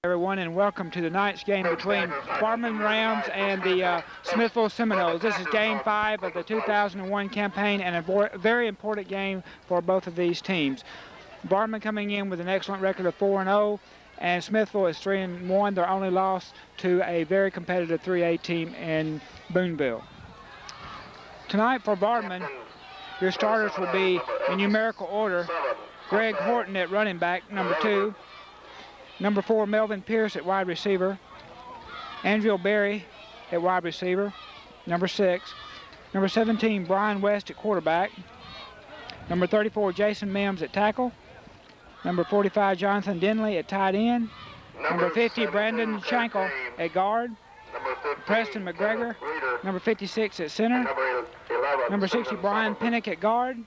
Everyone, and welcome to tonight's game between Vardaman Rams and the Smithville Seminoles. This is Game 5 of the 2001 campaign and a very important game for both of these teams. Vardaman coming in with an excellent record of 4-0, and Smithville is 3-1. Their only loss to a very competitive 3A team in Boonville. Tonight for Vardaman, your starters will be in numerical order: Greg Horton at running back, number 2. Number 4, Melvin Pierce at wide receiver. Andrew Berry at wide receiver, number 6. Number 17, Brian West at quarterback. Number 34, Jason Mims at tackle. Number 45, Jonathan Denley at tight end. Number 50, Brandon Shankle at guard. Preston McGregor, number 56 at center. Number 60, Brian Pinnock at guard.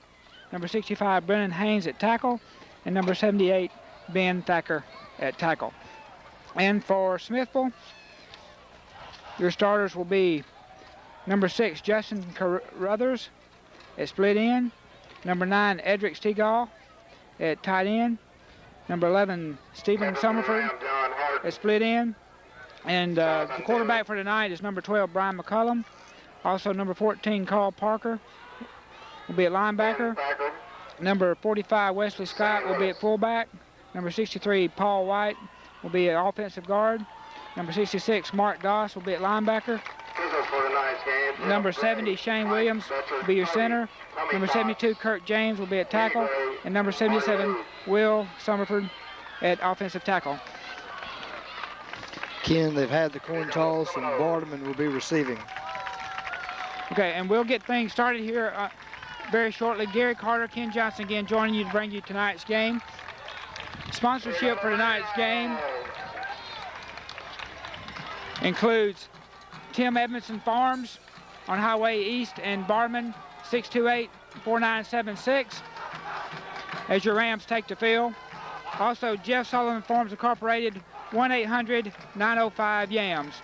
Number 65, Brennan Haynes at tackle. And number 78, Ben Thacker at tackle. And for Smithville, your starters will be number 6, Justin Carruthers at split end. Number 9, Edric Stegall at tight end. Number 11, Stephen Summerford at split end. And the quarterback for tonight is number 12, Brian McCullum. Also number 14, Carl Parker will be at linebacker. Number 45, Wesley Scott will be at fullback. Number 63, Paul White will be at offensive guard. Number 66, Mark Goss will be at linebacker. Number 70, Shane Williams will be your center. Number 72, Kurt James will be at tackle. And number 77, Will Summerford at offensive tackle. Ken, they've had the coin toss, and Vardaman will be receiving. Okay, and we'll get things started here very shortly. Gary Carter, Ken Johnson again joining you to bring you tonight's game. Sponsorship for tonight's game includes Tim Edmondson Farms on Highway East and Vardaman, 628-4976 as your Rams take the field. Also, Jeff Sullivan Farms Incorporated, 1-800-905-YAMS.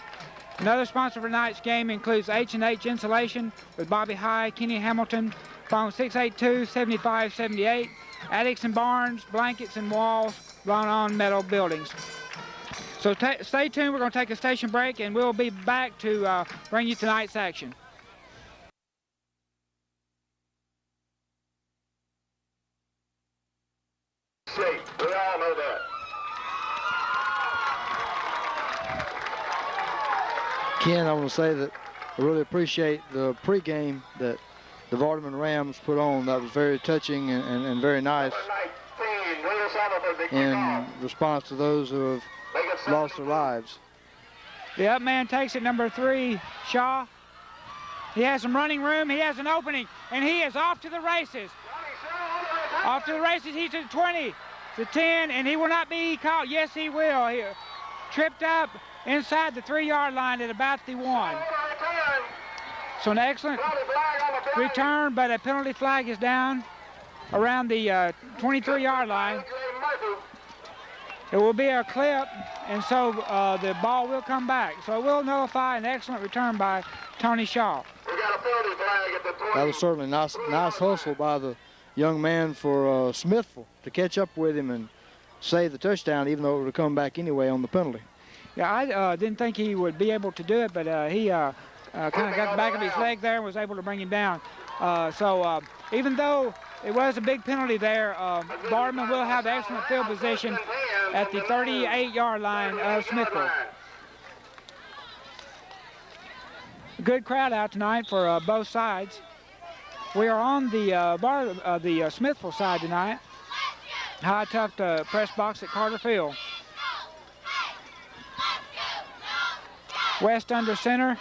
Another sponsor for tonight's game includes H&H Insulation with Bobby High, Kenny Hamilton, phone 682-7578. Attics and barns, blankets and walls, run-on metal buildings. So stay tuned. We're going to take a station break, and we'll be back to bring you tonight's action. We all know that. Ken, I want to say that I really appreciate the pregame that the Vardaman Rams put on. That was very touching and very nice in response to those who have lost their lives. The up man takes it, number 3, Shaw. He has some running room. He has an opening, and he is off to the races. Off to the races. He's to the 20, the 10, and he will not be caught. Yes, he will. He tripped up inside the 3-yard line at about the 1. So an excellent return, but a penalty flag is down around the 23-yard line. It will be a clip, and so the ball will come back. So it will nullify an excellent return by Tony Shaw. That was certainly nice hustle by the young man for Smithville to catch up with him and save the touchdown, even though it would have come back anyway on the penalty. Yeah, I didn't think he would be able to do it, but he kind of got the back of his leg there and was able to bring him down. So even though it was a big penalty there, Vardaman will have excellent field position at the 38-yard line of Smithville. Good crowd out tonight for both sides. We are on the Smithville side tonight. High tucked press box at Carter Field. West under center.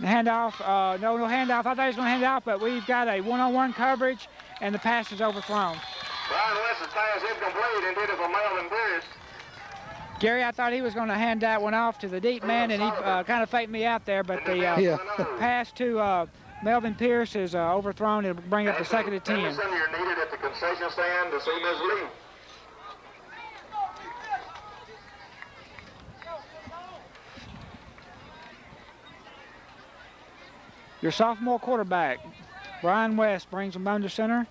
The handoff, no handoff. I thought he was going to hand off, but we've got a one-on-one coverage, and the pass is overthrown. Brian West's pass incomplete, intended for Melvin Pierce. Gary, I thought he was going to hand that one off to the deep man, and he kind of faked me out there, but the pass to Melvin Pierce is overthrown. It'll bring up the 2nd and 10. You're needed at the concession stand to see Ms. Lee. Your sophomore quarterback, Brian West, brings them under center.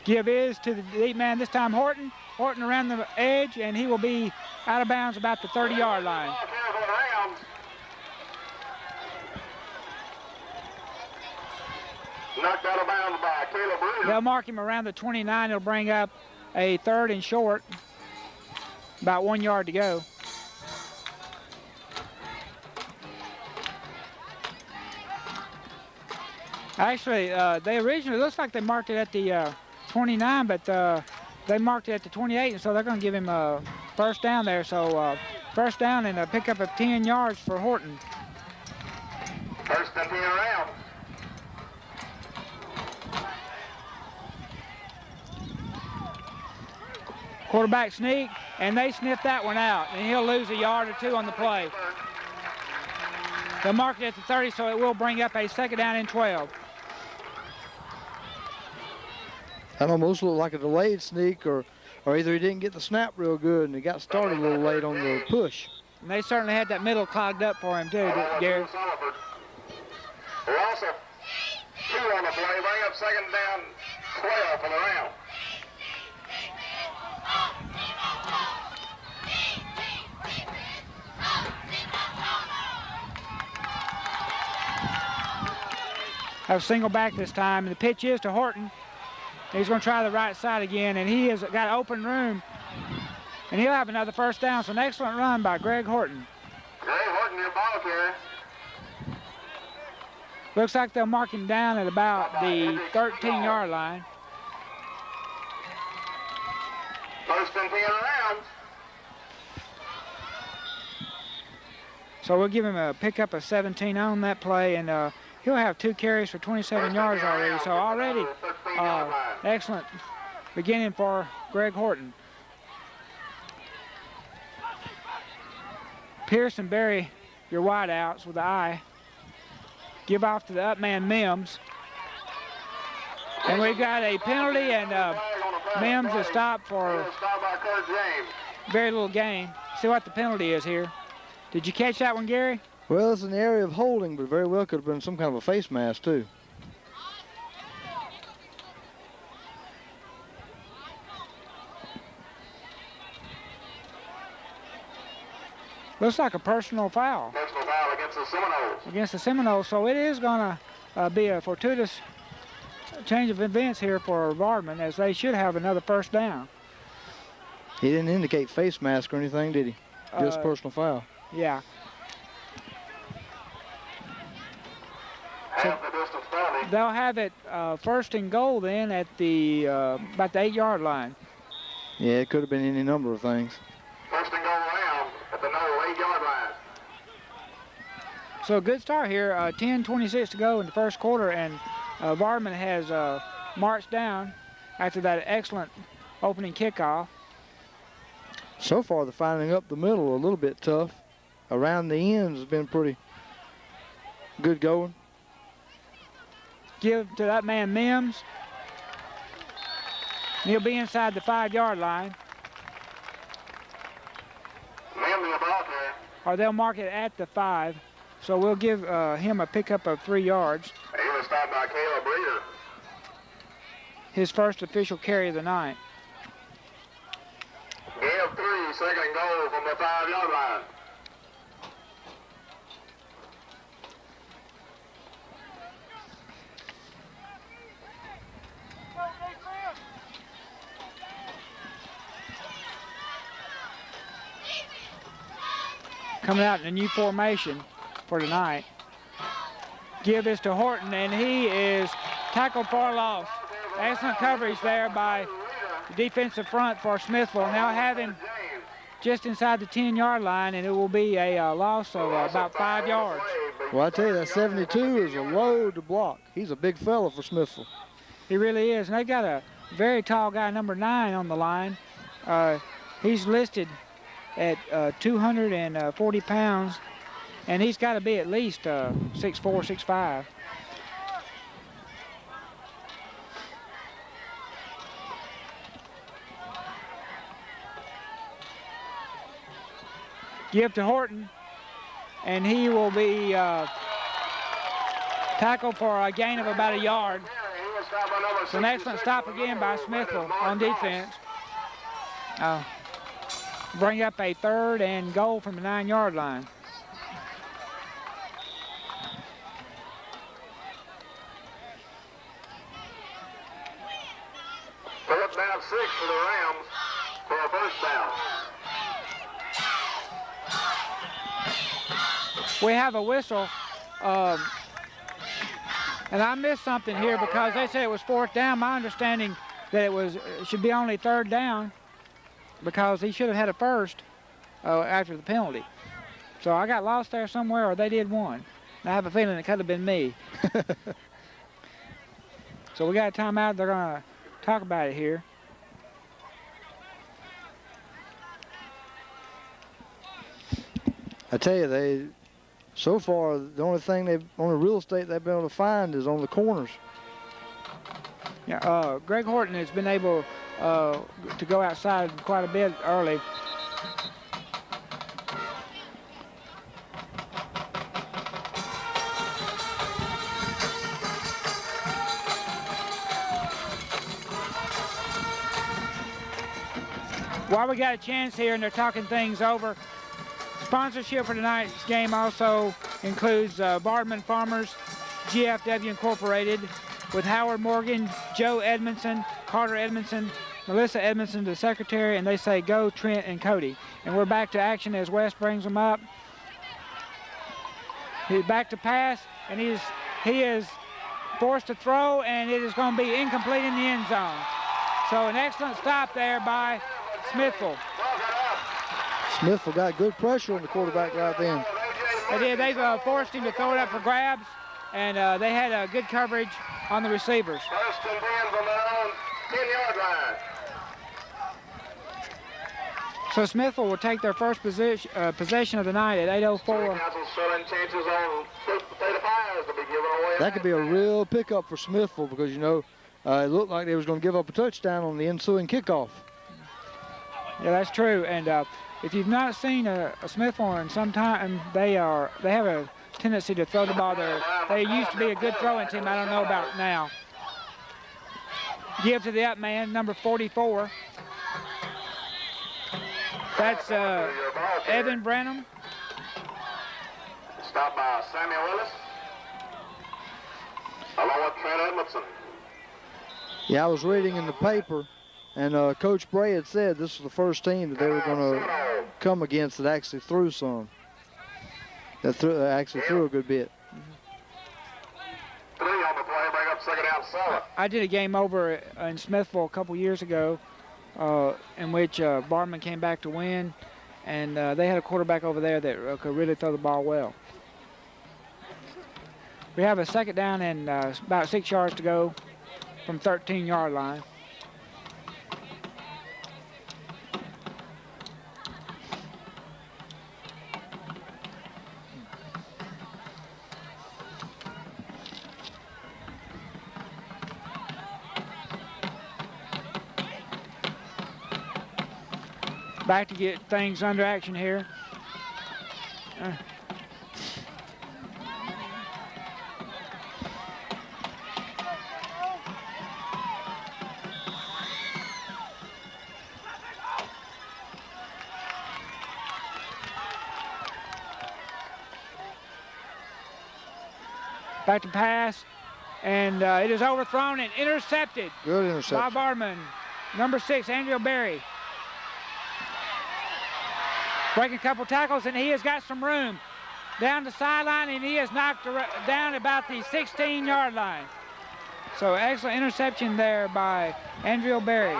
Give is to the deep man, this time Horton. Horton around the edge, and he will be out of bounds about the 30-yard line. Knocked out of bounds by Caleb Breeder. They'll mark him around the 29. It'll bring up a 3rd and short. About 1 yard to go. Actually, they originally, looks like they marked it at the 29, but they marked it at the 28, and so they're going to give him a first down there. So first down and a pickup of 10 yards for Horton. First and 10 around. Quarterback sneak, and they sniffed that one out, and he'll lose a yard or 2 on the play. They'll mark it at the 30, so it will bring up a 2nd down and 12. That almost looked like a delayed sneak, or either he didn't get the snap real good and he got started a little late on the push. And they certainly had that middle clogged up for him too, Gary. We're also 2 on the play, bring up 2nd down 12 for the round. Have a single back this time, and the pitch is to Horton. He's going to try the right side again, and he has got open room, and he'll have another first down. So an excellent run by Greg Horton. Greg Horton, your ball carrier. Looks like they'll mark him down at about the 13-yard line. First and 10 around. So we'll give him a pickup of 17 on that play, and he'll have 2 carries for 27 yards already. So already excellent beginning for Greg Horton. Pierce and Barry, your wideouts with the eye. Give off to the up man Mims. And we've got a penalty, and Mims is stopped for very little gain. See what the penalty is here. Did you catch that one, Gary? Well, it's an area of holding, but very well could have been some kind of a face mask, too. Looks like a personal foul. Personal foul against the Seminoles. Against the Seminoles, so it is going to be a fortuitous change of events here for Vardaman, as they should have another first down. He didn't indicate face mask or anything, did he? Just personal foul. Yeah. So they'll have it 1st and goal then at the about the 8-yard line. Yeah, it could have been any number of things. First and goal around at the 8-yard line. So a good start here. 10:26 to go in the first quarter, and Vardaman has marched down after that excellent opening kickoff. So far, they're finding up the middle a little bit tough. Around the ends has been pretty good going. Give to that man Mims. And he'll be inside the 5-yard line. Mims in the ball carrier. Or they'll mark it at the 5. So we'll give him a pickup of 3 yards. He was stopped by Caleb Breeder. His first official carry of the night. Give 3, 2nd goal from the 5-yard line. Coming out in a new formation for tonight. Give this to Horton, and he is tackled for a loss. Excellent coverage there by the defensive front for Smithville. Now have him just inside the 10-yard line, and it will be a loss of about 5 yards. Well, I tell you, that 72 is a load to block. He's a big fella for Smithville. He really is, and they got a very tall guy, number 9, on the line. He's listed at 240 pounds, and he's got to be at least 6'4", 6'5". Give to Horton, and he will be tackled for a gain of about a yard. It's an excellent stop again by Smithville on defense. bring up a 3rd and goal from the 9-yard line. Fourth down 6 for the Rams for a first down. We have a whistle, and I missed something here because they said it was 4th down. My understanding that it should be only 3rd down because he should have had a first after the penalty. So I got lost there somewhere, or they did one. And I have a feeling it could have been me. So we got a timeout. They're going to talk about it here. I tell you, so far, the only real estate they've been able to find is on the corners. Yeah, Greg Horton has been able to go outside quite a bit early. While we got a chance here and they're talking things over, sponsorship for tonight's game also includes Vardaman Farmers, GFW Incorporated, with Howard Morgan, Joe Edmondson, Carter Edmondson, Melissa Edmondson, the secretary, and they say go Trent and Cody. And we're back to action as West brings them up. He's back to pass, and he is forced to throw, and it is going to be incomplete in the end zone. So an excellent stop there by Smithville. Smithville got good pressure on the quarterback right then. They did. They forced him to throw it up for grabs, and they had good coverage on the receivers. First and 10 from their own 10-yard line. So Smithville will take their first possession of the night at 8:04. That could be a real pickup for Smithville because, you know, it looked like they was going to give up a touchdown on the ensuing kickoff. Yeah, that's true. And if you've not seen a Smithville in some time, they have a tendency to throw the ball there. They used to be a good throwing team. I don't know about now. Give to the up man, number 44. That's Evan Branham. Stopped by Samuel Willis, along with Trent Edmondson. Yeah, I was reading in the paper, and Coach Bray had said this was the first team that they were going to come against that actually threw some. That actually threw a good bit. 3 on the play, bring up second down 7. I did a game over in Smithville a couple years ago in which Vardaman came back to win, and they had a quarterback over there that could really throw the ball well. We have a second down and about 6 yards to go from 13-yard line. Back to get things under action here. Back to pass, and it is overthrown and intercepted. Good interception. By Vardaman. Number 6, Andrew Berry. Breaking a couple tackles, and he has got some room. Down the sideline, and he has knocked down about the 16-yard line. So excellent interception there by Andrew Berry.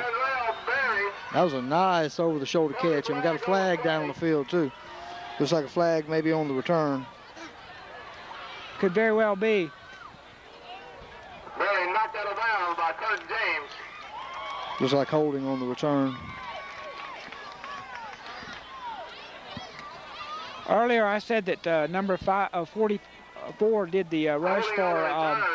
That was a nice over-the-shoulder catch, and we got a flag down on the field, too. Looks like a flag maybe on the return. Could very well be. Berry knocked out of bounds by Kurt James. Looks like holding on the return. Earlier I said that number 44 did the rush for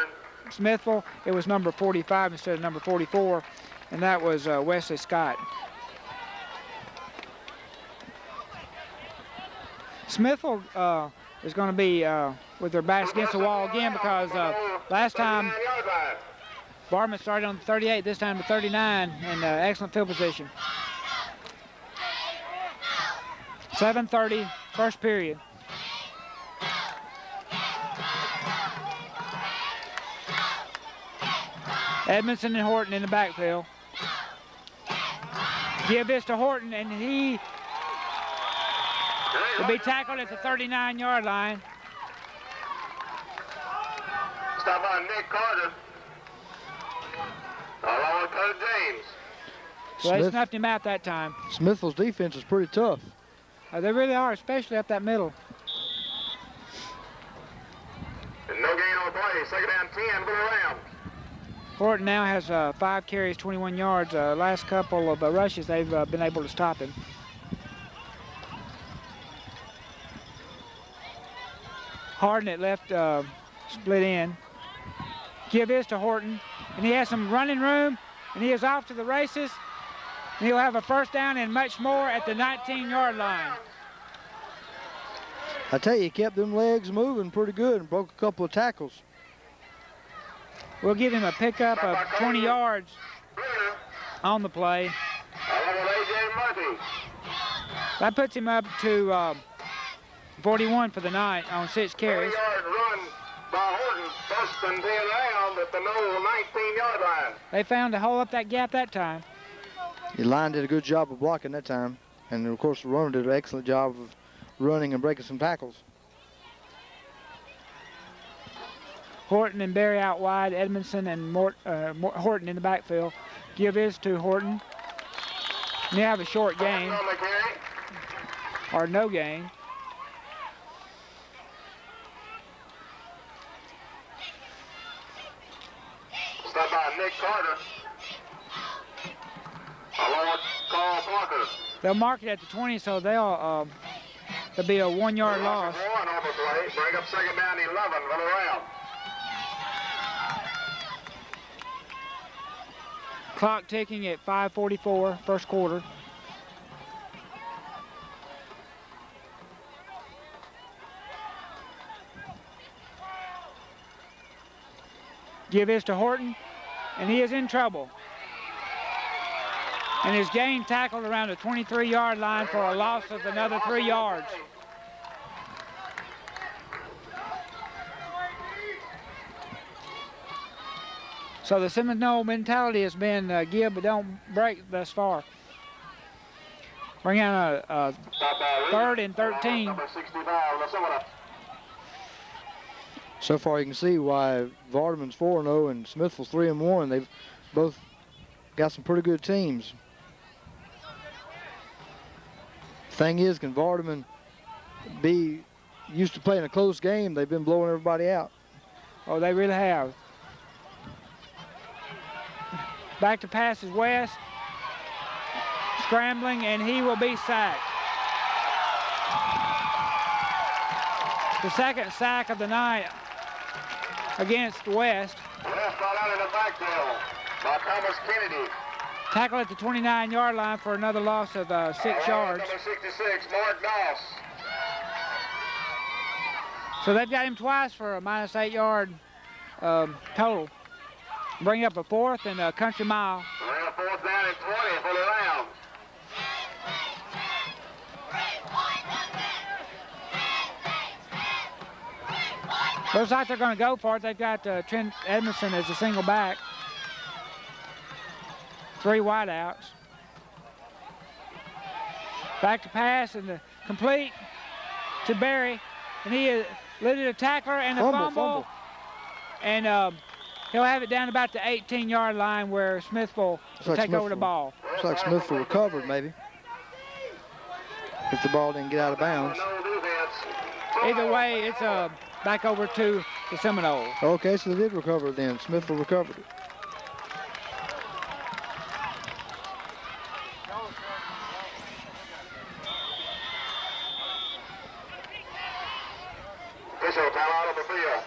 Smithville. It was number 45 instead of number 44, and that was Wesley Scott. Smithville is going to be with their backs against the wall again because last time Vardaman started on the 38, this time the 39, and excellent field position. 7:30, first period. Edmondson and Horton in the backfield. Give this to Horton, and he will be tackled at the 39-yard line. Stop by Nick Carter. Along with Coach James. So they snuffed him out that time. Smithville's defense is pretty tough. They really are, especially up that middle. And no gain on the play. Second down 10 for the Rams. Horton now has 5 carries, 21 yards. Last couple of rushes, they've been able to stop him. Harden at left, split in. Give this to Horton, and he has some running room, and he is off to the races. And he'll have a first down and much more at the 19-yard line. I tell you, he kept them legs moving pretty good and broke a couple of tackles. We'll give him a pickup of 20 yards on the play. Along with A.J. Murphy. That puts him up to 41 for the night on 6 carries. 30-yard run by Horton. First and 10 down at the no 19-yard line. They found a hole up that gap that time. The line did a good job of blocking that time. And, of course, the runner did an excellent job of running and breaking some tackles. Horton and Berry out wide, Edmondson and Horton in the backfield. Give is to Horton. They have a short gain, or no gain. Stop by Nick Carter. Along with Carl Parker. They'll mark it at the 20, so there'll be a 1-yard loss. One on the play. Bring up second down 11 for the Rams. Clock ticking at 5:44, first quarter. Give this to Horton, and he is in trouble. And his gain tackled around the 23-yard line for a loss of another 3 yards. So the Seminole mentality has been give but don't break thus far. Bring out a 3rd and 13. Number 65. So far, you can see why Vardaman's 4-0 and Smithville's 3-1. They've both got some pretty good teams. Thing is, can Vardaman be used to playing a close game? They've been blowing everybody out. Oh, they really have. Back to pass is West. Scrambling, and he will be sacked. The second sack of the night against West. West brought out in the backfield by Thomas Kennedy. Tackle at the 29-yard line for another loss of 6 yards. Number 66, Mark Doss. So they've got him twice for a minus 8-yard total. Bring up a 4th and a country mile. Bring a 4th down and 20 for the Rams. Looks like they're going to go for it. They've got Trent Edmondson as a single back. 3 wideouts. Back to pass and the complete to Berry. And he eluded a tackler and a fumble. And he'll have it down about the 18-yard line where Smithville will take over the ball. Looks like Smithville recovered, maybe. If the ball didn't get out of bounds. Either way, it's back over to the Seminoles. Okay, so they did recover then. Smithville recovered it. Official timeout on the field.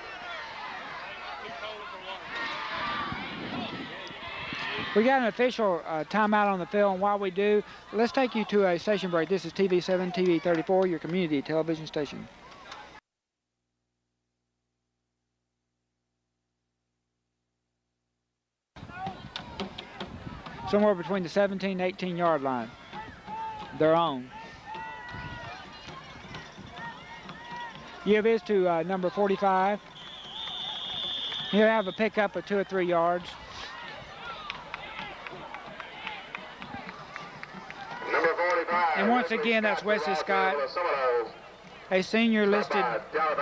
We got an official timeout on the field, and while we do, let's take you to a station break. This is TV7, TV 34, your community television station. Somewhere between the 17 and 18-yard line. They're on. Give is to number 45. He'll have a pickup of 2 or 3 yards. Number 45. And once again, that's Wesley Scott, a senior listed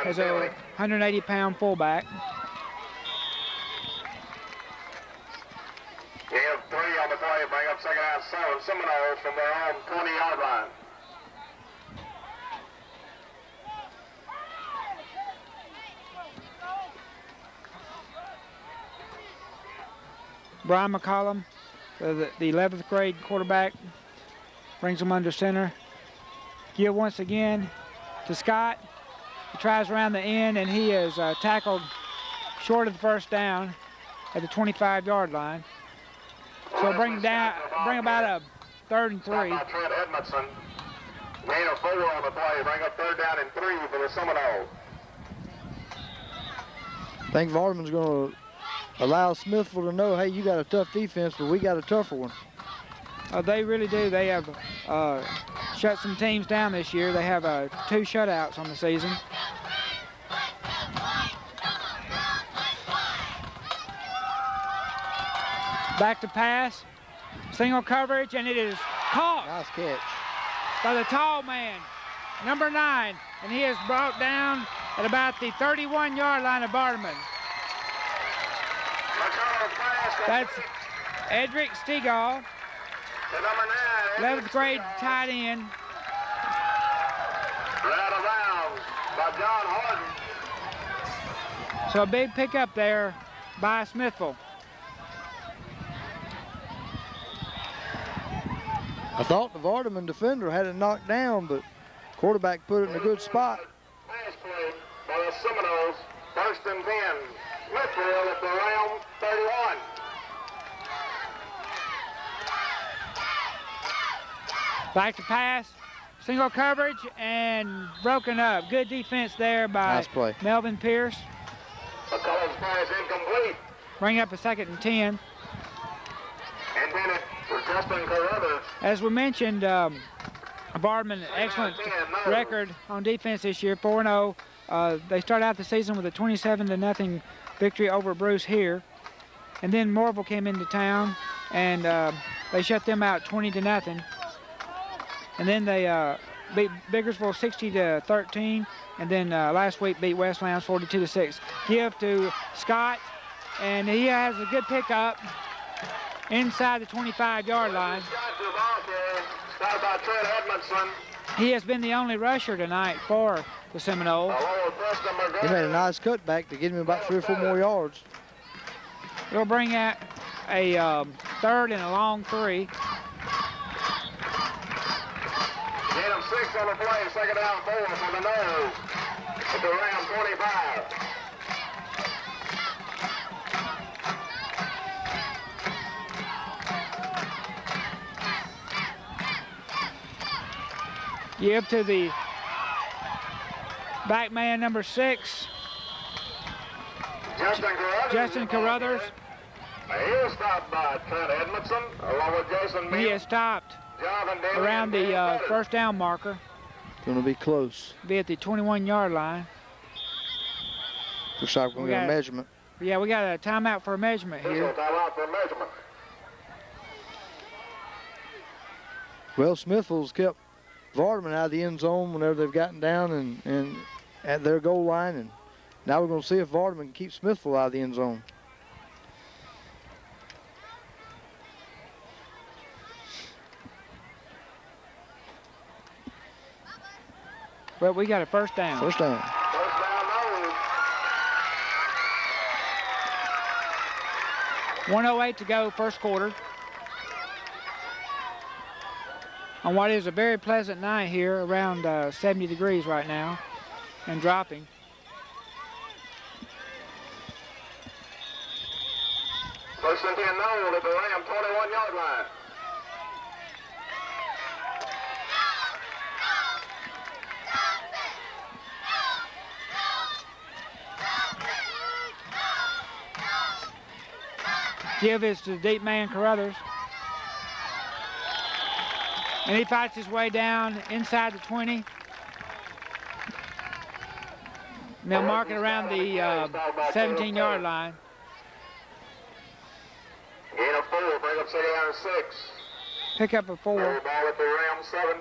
as a 180-pound fullback. We have 3 on the play, bring up second out 7. Seminoles from their own 20-yard line. Brian McCollum, the 11th grade quarterback, brings him under center. Give once again to Scott. He tries around the end, and he is tackled short of the first down at the 25-yard line. So bring about a 3rd and 3. Trent Edmondson. Gain of 4 on the play. Bring up 3rd down and 3 for the Seminoles. I think Vardaman's going to allow Smithville to know, hey, you got a tough defense, but we got a tougher one. They really do. They have shut some teams down this year. They have 2 shutouts on the season. Back to pass. Single coverage, and it is caught. Nice catch. By the tall man, number 9, and he is brought down at about the 31-yard line of Vardaman. That's Edric Stegall, 11th grade tight end. Right around by John Horton. So a big pickup there by Smithville. I thought the Vardaman defender had it knocked down, but quarterback put it in a good spot. Pass play by the Seminoles. 1st and 10. Smithville at the round 31. Back to pass, single coverage, and broken up. Good defense there by Nice play. Melvin Pierce. McCullum's pass incomplete. Bring up a 2nd and 10. Intended for Justin Carruthers. As we mentioned, Vardaman, excellent record on defense this year, 4-0. They start out the season with a 27-0 victory over Bruce here. And then Morville came into town, and they shut them out 20-0. And then they beat Biggersville 60-13, and then last week beat West Lowndes 42-6. Give to Scott, and he has a good pickup inside the 25-yard line. Started by Trent Edmondson. He has been the only rusher tonight for the Seminoles. He made a nice cutback to get him about 3 or 4 more yards. It'll bring out a 3rd and a long 3. Get him 6 on the play, 2nd down 4 from the nose. At the round 25. Give to the back man, number 6, Justin Carruthers. He was stopped by Trent Edmondson along with Jason He has stopped around the 1st down marker. Going to be close. Be at the 21-yard line. Looks like we're going to get a measurement. Yeah, we got a timeout for a measurement here. Timeout for measurement. Well, Smithville's kept Vardaman out of the end zone whenever they've gotten down and at their goal line, and now we're going to see if Vardaman can keep Smithville out of the end zone. But we got a 1st down. 1st down. 1:08 to go, 1st quarter. On what is a very pleasant night here, around 70 degrees right now, and dropping. First and 10 known at the Ram 21-yard line. Give is to the deep man, Carruthers. And he fights his way down inside the 20. And they'll mark it around the 17-yard line. Gain of 4, bring up second down and 6. Pick up a 4. Ball at the Rams 17.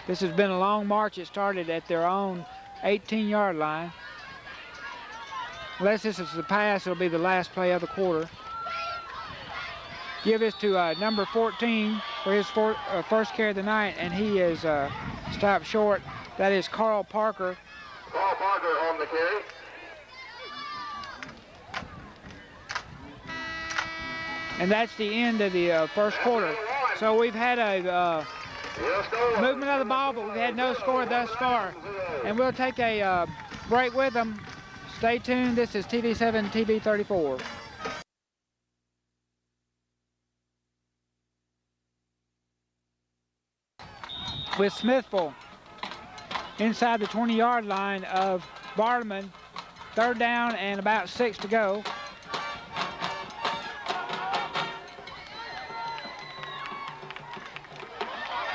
This has been a long march. It started at their own 18-yard line. Unless this is the pass, it'll be the last play of the quarter. Give this to number 14 for his first carry of the night, and he is stopped short. That is Carl Parker. Carl Parker on the carry. And that's the end of the first quarter. So we've had a movement of the ball, but we've had no score thus far. And we'll take a break with them. Stay tuned. This is TV7, TV 34. With Smithville inside the 20-yard line of Vardaman. 3rd down and about 6 to go.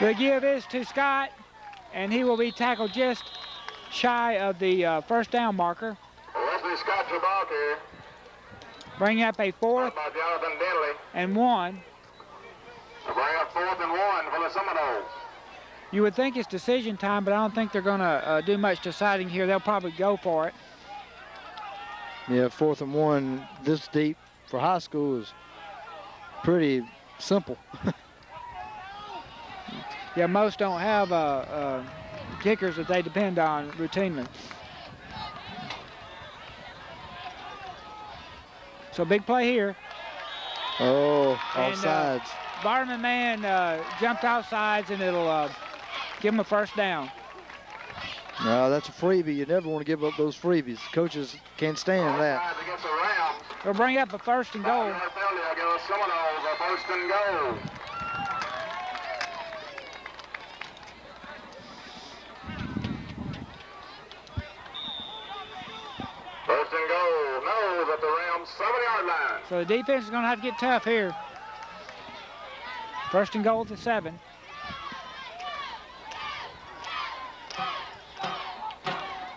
The give is to Scott, and he will be tackled just shy of the first down marker. Leslie Scott to ball here. Bring up a 4th By Jonathan Denley. and 1. Bring up 4th and 1 for the Seminoles. You would think it's decision time, but I don't think they're going to do much deciding here. They'll probably go for it. Yeah, 4th and 1 this deep for high school is pretty simple. Yeah, most don't have kickers that they depend on routinely. So big play here. Oh, And, offsides. Vardaman man jumped offsides, and it'll give him a first down. No, that's a freebie. You never want to give up those freebies. Coaches can't stand that. Against the Rams. We'll bring up a 1st and goal. Against the Seminoles, a 1st and goal. First and goal. Nose at the Rams 7-yard line. So the defense is going to have to get tough here. 1st and goal at the 7.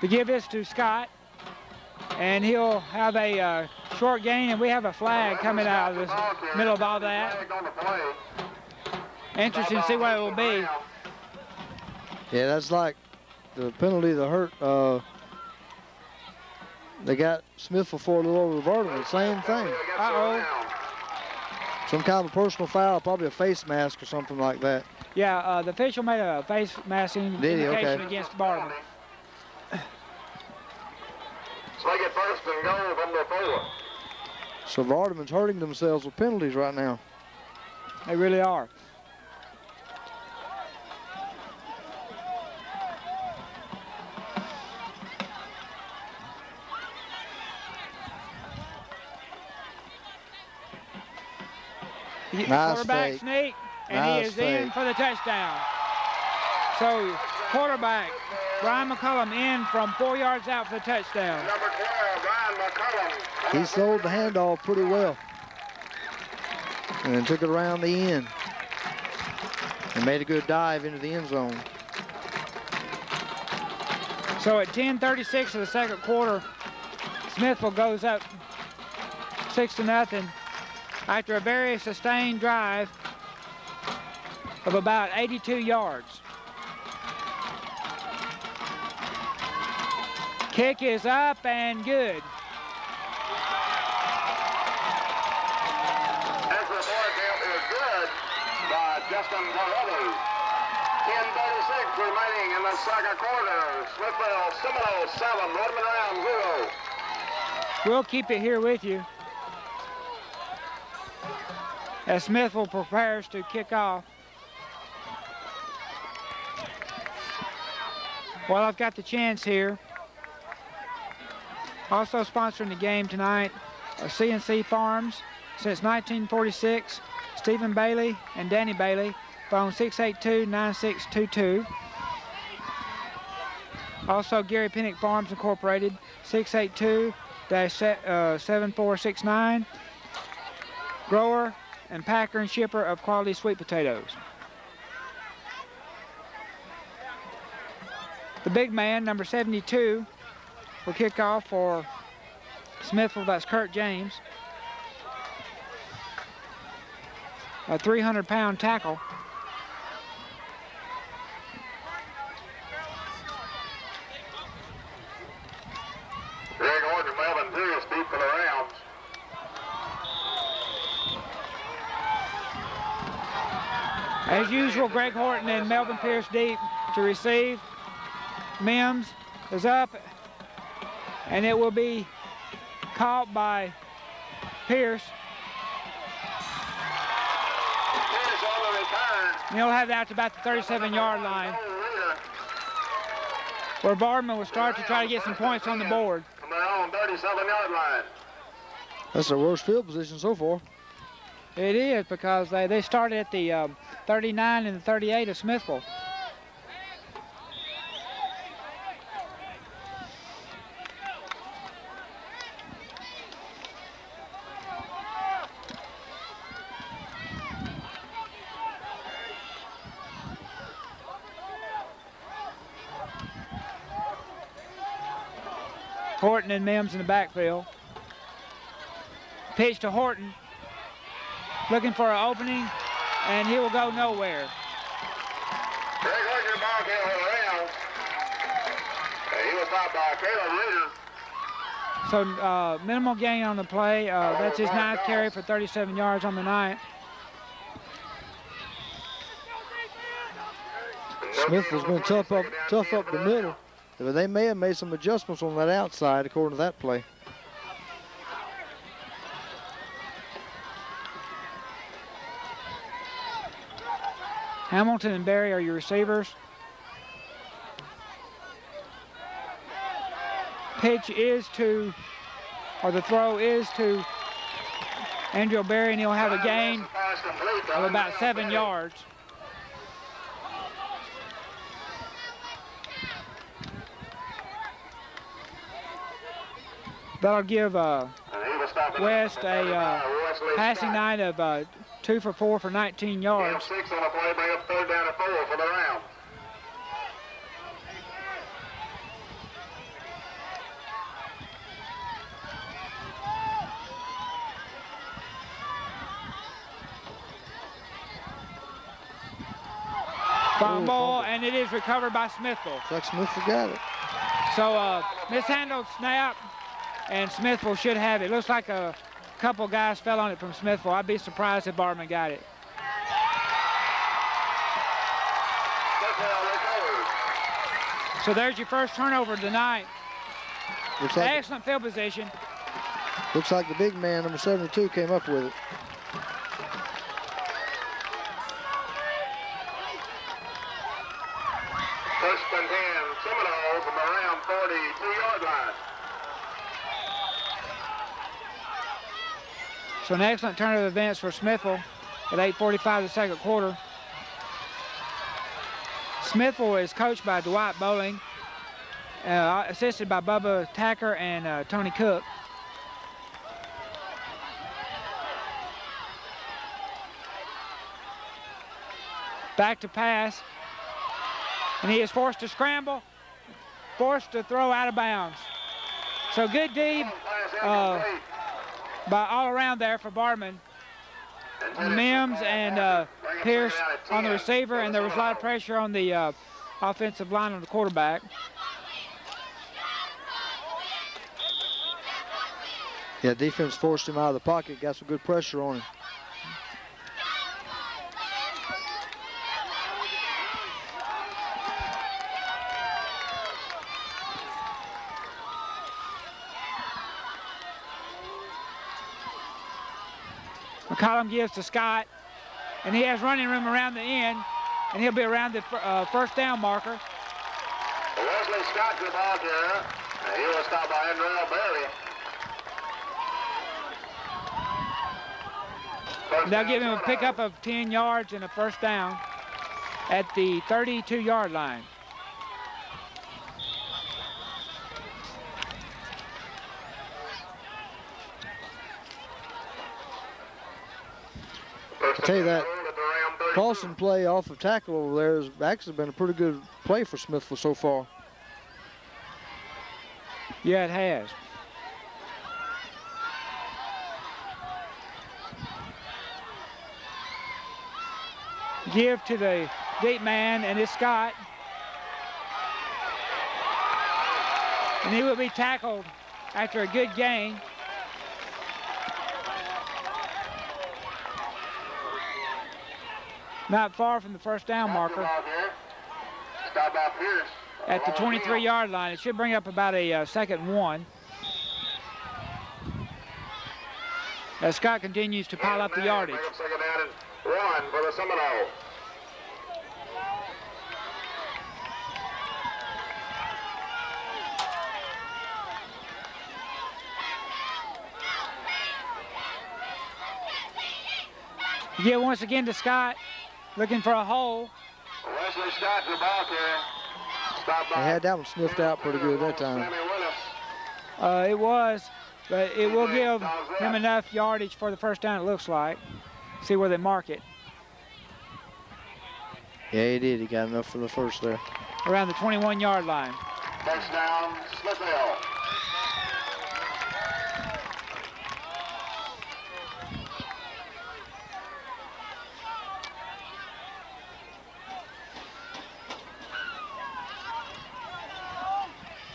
The give is to Scott, and he'll have a short gain, and we have a flag coming out of the middle of all that. Interesting to see what it will be. Yeah, that's like the penalty that hurt. They got Smithville for a little over Vardaman. Same thing. Uh-oh. Some kind of personal foul, probably a face mask or something like that. Yeah, the official made a face masking Did he? indication Okay. against Vardaman. So they get first and goal from the 4. So Vardaman's hurting themselves with penalties right now. They really are. Nice Quarterback fake. sneak, and Nice he is in fake. for the touchdown. So quarterback Brian McCullum in from 4 yards out for the touchdown. Number 12, Brian McCullum. He sold the handoff pretty well. And then took it around the end. And made a good dive into the end zone. So at 10:36 of the second quarter, Smithville goes up 6-0 after a very sustained drive of about 82 yards. Kick is up and good. Extra point attempt is good by Justin Carruthers. 10:36 remaining in the second quarter. Smithville Seminoles 7, Vardaman Rams 0. We'll keep it here with you as Smithville prepares to kick off. Well, I've got the chance here. Also sponsoring the game tonight are CNC Farms. Since 1946, Stephen Bailey and Danny Bailey, phone 682-9622. Also Gary Pinnock Farms Incorporated, 682-7469. Grower and packer and shipper of quality sweet potatoes. The big man, number 72, will kick off for Smithville. That's Kurt James. A 300-pound tackle. Greg Horton and Melvin Pierce deep for the Rams. As usual, Greg Horton and Melvin Pierce deep to receive. Mims is up, and it will be caught by Pierce. Pierce on the return. And he'll have that to about the 37-yard line, where Vardaman will start to try to get some points on the board. From their own 37-yard line. That's their worst field position so far. It is, because they started at the 39 and the 38 of Smithville. Horton and Mims in the backfield. Pitch to Horton. Looking for an opening, and he will go nowhere. Greg Horton, ball carrier for the Rams. He was stopped by Caleb Reeder. So minimal gain on the play. That's his 9th carry for 37 yards on the night. Smithville's been tough up the middle. But they may have made some adjustments on that outside according to that play. Hamilton and Berry are your receivers. Pitch is to, or the throw is to Andrew Berry, and he'll have a gain of about 7 yards. That'll give West a passing night of 2 for 4 for 19 yards. 6 on the play, bring up 3rd down and 4 for the Rams. Fumble, and it is recovered by Smithville. Looks like Smithville got it. So mishandled snap, and Smithville should have it. Looks like a couple guys fell on it from Smithville. I'd be surprised if Vardaman got it. So there's your first turnover tonight. Excellent field position. Looks like the big man, number 72, came up with it. First and 10, Seminoles from the Ram 42-yard line. So an excellent turn of events for Smithville at 8:45 the second quarter. Smithville is coached by Dwight Bowling, assisted by Bubba Tacker and Tony Cook. Back to pass, and he is forced to scramble, forced to throw out of bounds. So good deed by all around there for Vardaman. Mims and Pierce on the receiver, and there was a lot of pressure on the offensive line on the quarterback. Yeah, defense forced him out of the pocket, got some good pressure on him. McCollum gives to Scott, and he has running room around the end, and he'll be around the first down marker. Wesley Scott, the ball carrier. He was stopped by Andrew Berry. They'll give him a pickup of 10 yards and a first down at the 32-yard line. tell you that crossing play off of tackle over there has actually been a pretty good play for Smithville so far. Yeah, it has. Give to the deep man, and it's Scott. And he will be tackled after a good gain. Not far from the first down marker. At the 23-yard line. It should bring up about a second and 1. As Scott continues to pile up the yardage. Second down and 1 for the Seminoles. Give once again to Scott, looking for a hole. Wesley Scott, the ball carrier. Stop by. They had that one sniffed out pretty good that time. It was, but it will give him enough yardage for the first down, it looks like. See where they mark it. Yeah, he did. He got enough for the first there. Around the 21-yard line. Touchdown, Smithville.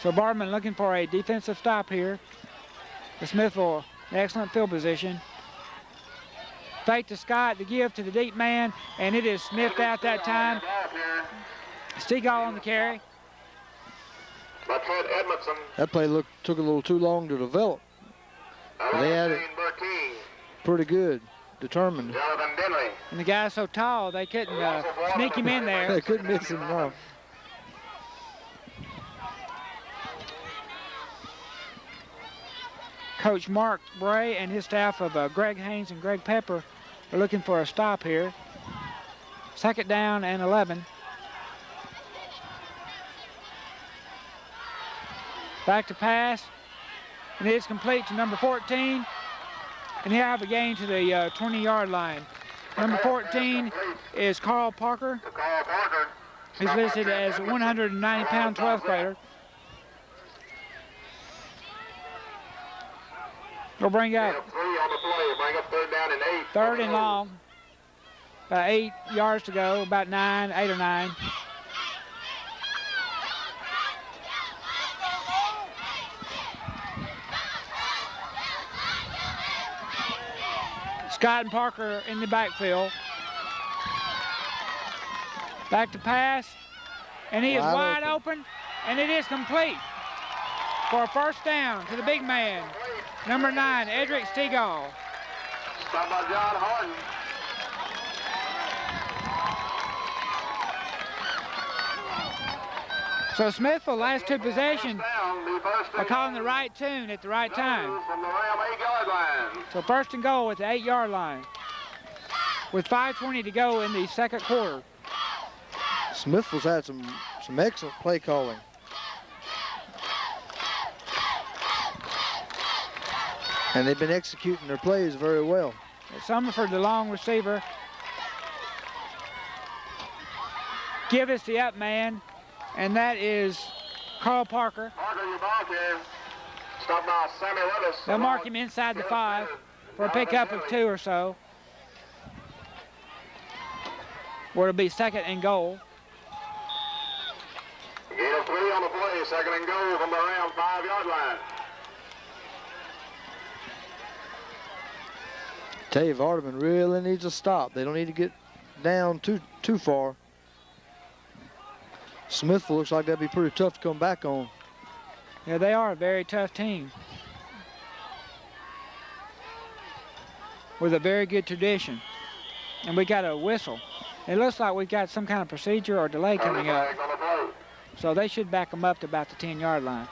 So Vardaman looking for a defensive stop here. The Smithville, an excellent field position. Fake to Scott, the give to the deep man, and it is sniffed out that time. Stegall on the carry. That play took a little too long to develop. They had it pretty good, determined. And the guy's so tall, they couldn't sneak him in there. They couldn't miss him, no. Coach Mark Bray and his staff of Greg Haynes and Greg Pepper are looking for a stop here. Second down and 11. Back to pass, and it is complete to number 14. And here I have a gain to the 20-yard line. Number 14 is Carl Parker. He's listed as a 190-pound 12th grader. We'll bring up third and long. About 8 yards to go, about 8 or 9. Scott and Parker in the backfield. Back to pass, and he is wide open, and it is complete for a first down to the big man. Number 9, Edric Stegall. Stop by John Harden. So Smithville, last 2 possessions, are calling the right tune at the right time. From the Ram 8-yard line. So first and goal at the 8-yard line. With 5:20 to go in the second quarter. Smithville's had some excellent play calling. And they've been executing their plays very well. Summerford, the long receiver. Give us the up man, and that is Carl Parker. Parker, your ball carrier. Stop by Sammy Willis. They'll mark him inside the 5 for a pickup of 2 or so. Where it'll be second and goal. Gain of 3 on the play, second and goal from the Ram 5-yard line. Tell you, Vardaman really needs a stop. They don't need to get down too far. Smithville looks like that'd be pretty tough to come back on. Yeah, they are a very tough team with a very good tradition. And we got a whistle. It looks like we've got some kind of procedure or delay coming up. So they should back them up to about the 10-yard line.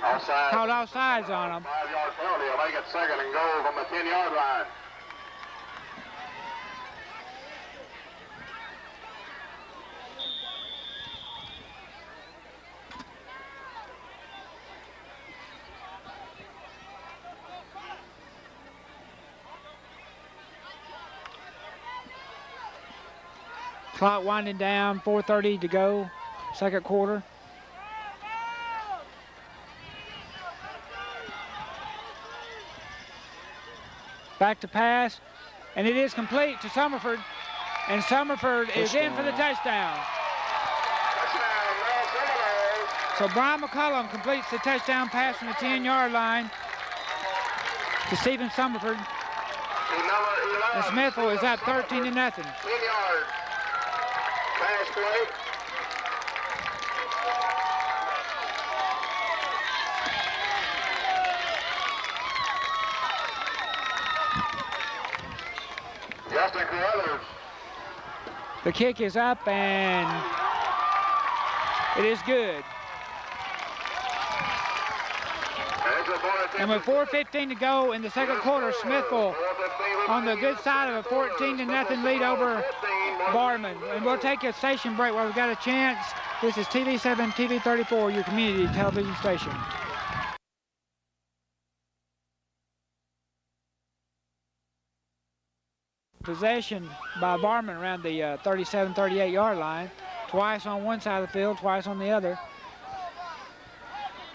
Offside. Called offsides on them. 5-yard penalty will make it second and goal from the 10-yard line. Clock winding down, 4:30 to go, second quarter. Back to pass, and it is complete to Summerford, and Summerford is in for the touchdown. So Brian McCollum completes the touchdown pass from the 10-yard line to Stephen Summerford. And Smithville is up 13-0. 10 yards. Pass play. Justin Carruthers. The kick is up and it is good. And with 4:15 to go in the second quarter, Smithville on the good side of a 14-0 lead over Vardaman. And we'll take a station break while we've got a chance. This is TV7, TV34, your community television station. Possession by Vardaman around the 37-38 yard line. Twice on one side of the field, twice on the other.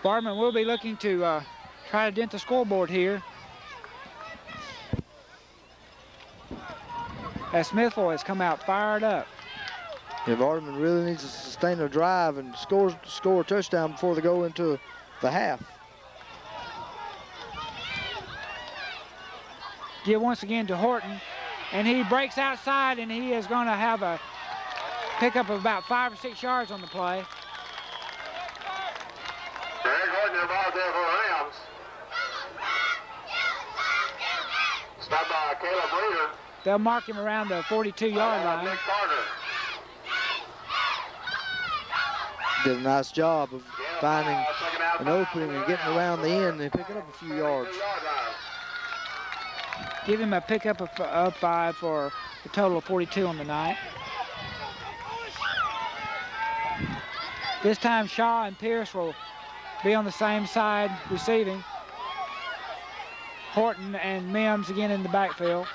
Vardaman will be looking to try to dent the scoreboard here. As Smithville has come out fired up. Yeah, Vardaman really needs to sustain a drive and score a touchdown before they go into the half. Give once again to Horton, and he breaks outside, and he is going to have a pickup of about 5 or 6 yards on the play. Greg Horton involved there for Rams. Stopped by Caleb Reeder. They'll mark him around the 42-yard line. Nick Carter. Did a nice job of finding an opening and getting around the end and picking up a few yards. Give him a pickup of 5 for a total of 42 on the night. This time Shaw and Pierce will be on the same side receiving. Horton and Mims again in the backfield.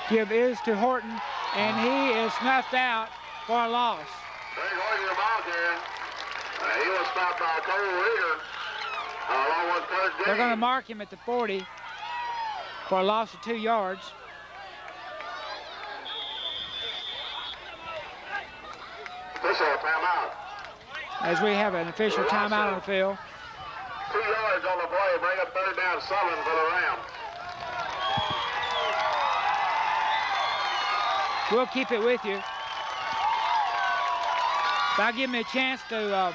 Give is to Horton, and he is snuffed out for a loss. Greg Horton involved here. He was stopped by Cole Reeder along with Kurt James. They're going to mark him at the 40 for a loss of 2 yards. Official timeout. As we have an official timeout on the field. 2 yards on the play, bring up 3rd down 7 for the Rams. We'll keep it with you. That'll give me a chance to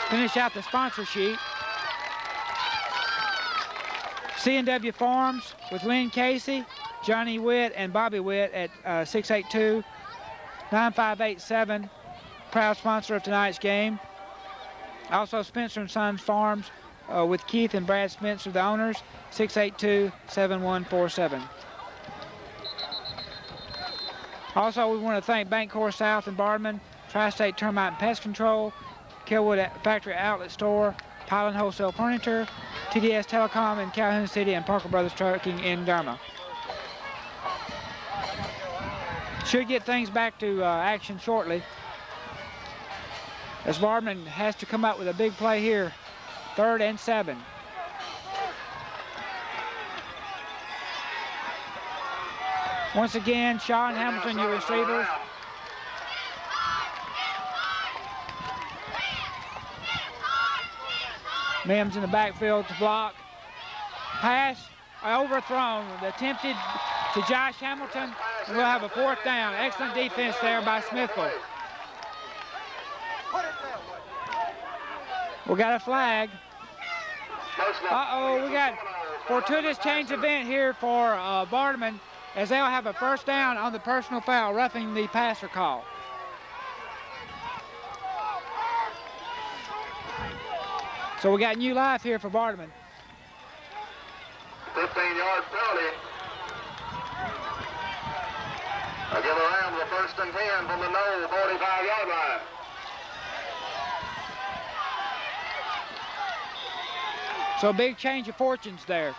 finish out the sponsor sheet. C&W Farms with Lynn Casey, Johnny Witt, and Bobby Witt at 682-9587. Proud sponsor of tonight's game. Also Spencer & Sons Farms with Keith and Brad Spencer, the owners, 682-7147. Also, we want to thank Bancorp South in Vardaman, Tri-State Termite and Pest Control, Killwood Factory Outlet Store, Pilot Wholesale Furniture, TDS Telecom in Calhoun City, and Parker Brothers Trucking in Derma. Should get things back to action shortly, as Vardaman has to come up with a big play here, 3rd and 7. Once again, Shaw and Hamilton, your receivers. Mims in the backfield to block. Pass overthrown, attempted to Josh Hamilton, and we'll have a 4th down. Excellent defense there by Smithville. We got a flag. Uh-oh, we got fortuitous change event here for Vardaman, as they'll have a 1st down on the personal foul, roughing the passer call. So we got new life here for Vardaman. 15-yard penalty. I'll give the Rams a 1st and 10 from the no 45-yard line. So big change of fortunes there.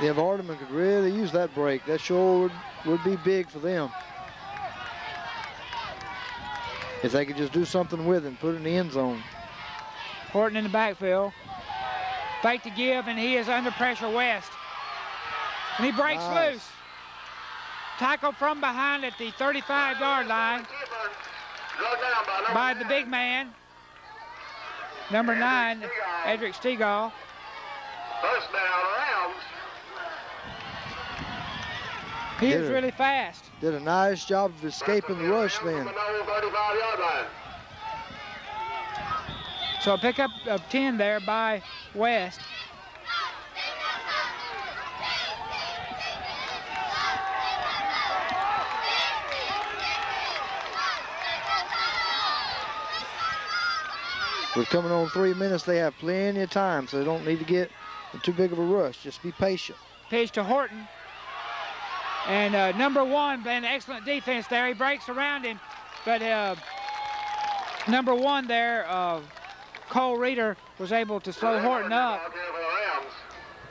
Yeah, Vardaman could really use that break. That sure would be big for them. If they could just do something with it, put it in the end zone. Horton in the backfield. Fake to give, and he is under pressure, West. And he breaks loose. Tackle from behind at the 35-yard line by the big man, number 9, Edric Stegall. First down, Rams. He is really fast. Did a nice job of escaping the rush then. So a pickup of 10 there by West. We're coming on 3 minutes. They have plenty of time, so they don't need to get too big of a rush. Just be patient. Pitch to Horton. And number 1 playing excellent defense there. He breaks around him, but number 1 there, Cole Reeder, was able to slow Horton up.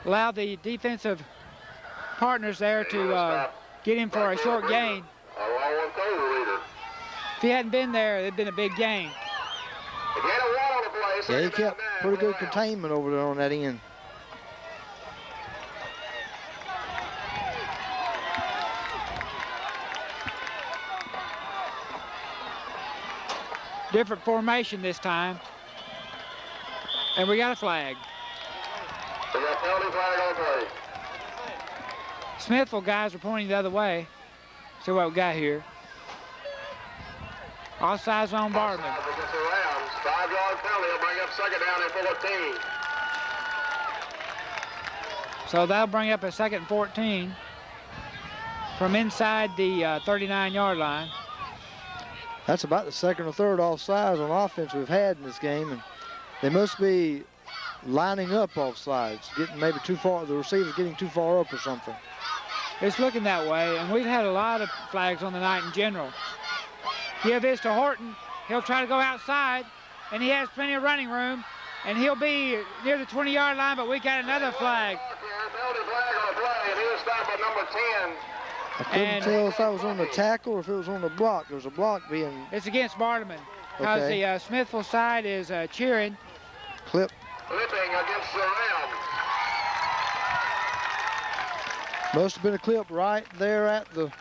Allow the defensive partners there to get him for a short gain. If he hadn't been there, it'd been a big gain. Yeah, he kept pretty good containment over there on that end. Different formation this time. And we got a flag. We got penalty flag on play. Smithville guys are pointing the other way. See what we got here. Offsides on Vardaman. Against the Rams. 5-yard penalty will bring up second down and 14. So that'll bring up a second and 14 from inside the 39-yard line. That's about the second or third offsides on offense we've had in this game, and they must be lining up offsides, getting maybe too far, the receiver's getting too far up or something. It's looking that way, and we've had a lot of flags on the night in general. Give this to Horton. He'll try to go outside, and he has plenty of running room, and he'll be near the 20-yard line, but we got another flag. Penalty flag on the play, and he was stopped by number 10. I couldn't tell if that was on the tackle or if it was on the block. There's a block being... It's against Vardaman, because the Smithville side is cheering. Clipping against the Rams. Must have been a clip right there at the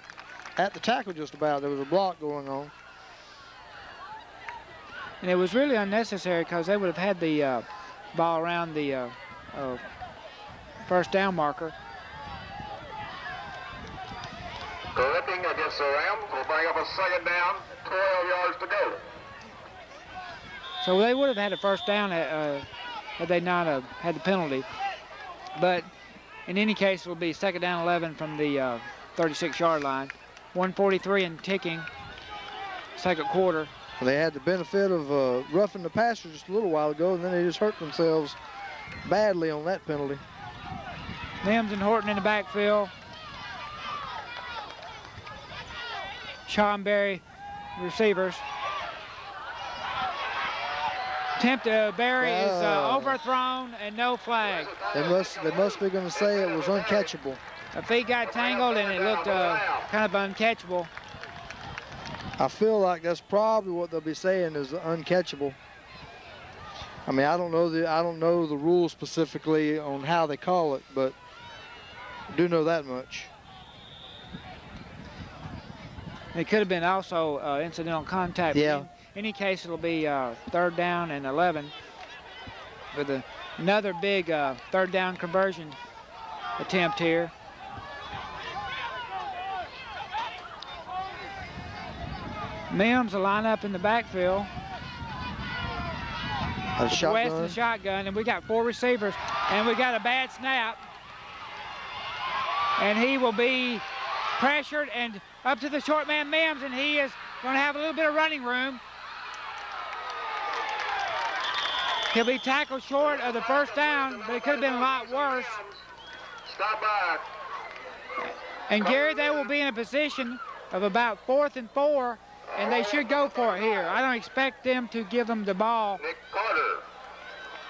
tackle just about. There was a block going on. And it was really unnecessary because they would have had the ball around the first down marker. Clipping against the Rams will bring up a second down, 12 yards to go. So they would have had a first down had they not had the penalty. But in any case, it will be second down 11 from the 36-yard line. 1:43 and ticking, second quarter. Well, they had the benefit of roughing the passer just a little while ago, and then they just hurt themselves badly on that penalty. Mims and Horton in the backfield. Sean Berry, receivers. Attempt to Berry is overthrown and no flag. They must be going to say it was uncatchable. The feet got tangled and it looked kind of uncatchable. I feel like that's probably what they'll be saying is uncatchable. I mean, I don't know the rules specifically on how they call it, but I do know that much. It could have been also incidental contact. Yeah. In any case, it'll be third down and 11 with another big third down conversion attempt here. Mims will line up in the backfield. West in the shotgun, and we got 4 receivers, and we got a bad snap. And he will be pressured and up to the short man Mims, and he is going to have a little bit of running room. He'll be tackled short of the first down, but it could have been a lot worse. Stop by. And Gary, they will be in a position of about 4th and 4, and they should go for it here. I don't expect them to give them the ball. Nick Carter.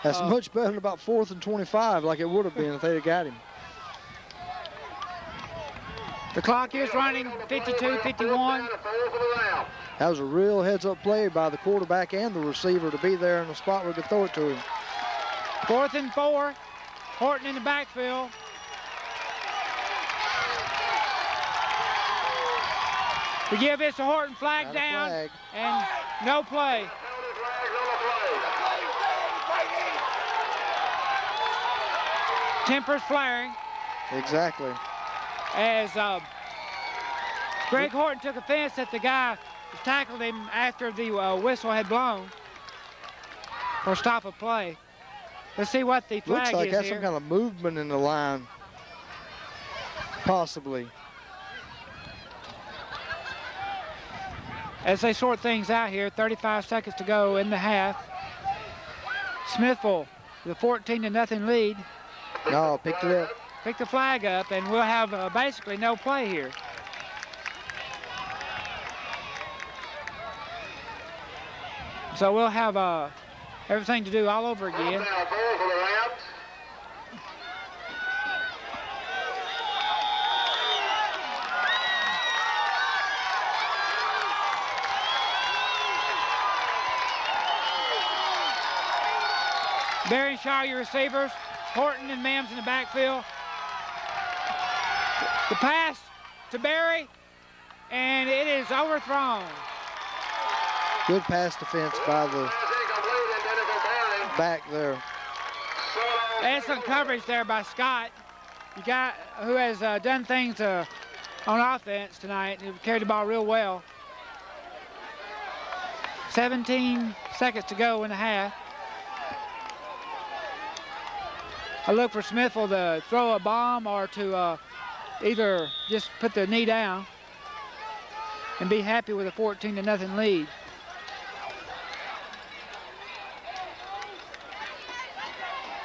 That's much better than about 4th and 25 like it would have been if they'd have got him. The clock is running, 52-51. That was a real heads-up play by the quarterback and the receiver to be there in the spot where he could throw it to him. 4th and 4. Horton in the backfield. We give this a Horton flag down, and no play. Tempers flaring. Exactly. As Greg Horton took offense that the guy tackled him after the whistle had blown for stop of play. Let's see what the flag Looks like is that's here. some kind of movement in the line, possibly. As they sort things out here, 35 seconds to go in the half. Smithville, the 14-0 lead. No, picked it up. Pick the flag up, and we'll have basically no play here. So we'll have everything to do all over again. Barry and Shaw, your receivers. Horton and Mims in the backfield. The pass to Barry, and it is overthrown. Good pass defense by the back there. Excellent coverage there by Scott. The guy who has done things on offense tonight, who carried the ball real well. 17 seconds to go in the half. I look for Smithville to throw a bomb or to either just put the knee down and be happy with a 14-0 lead.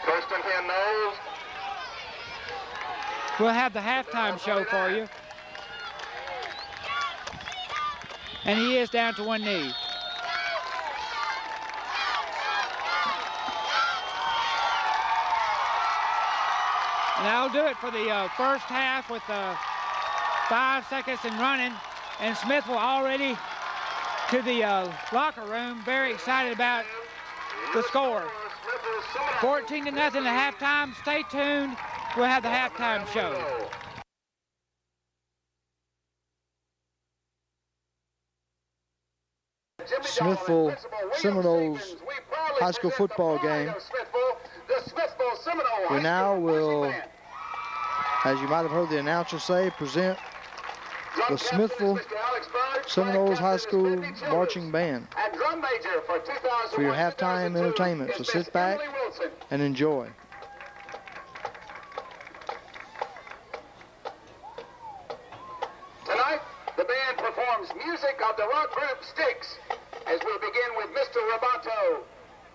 First and 10 nose. We'll have the halftime show for you. And he is down to one knee. And that'll do it for the first half with 5 seconds and running. And Smithville already to the locker room, very excited about the score. 14-0 at halftime. Stay tuned. We'll have the halftime show. Smithville Seminoles high school football game. We now will, as you might have heard the announcer say, present the Smithville Seminoles High School Marching Band for your halftime entertainment. So sit back and enjoy. Tonight, the band performs music of the rock group Styx as we begin with Mr. Roboto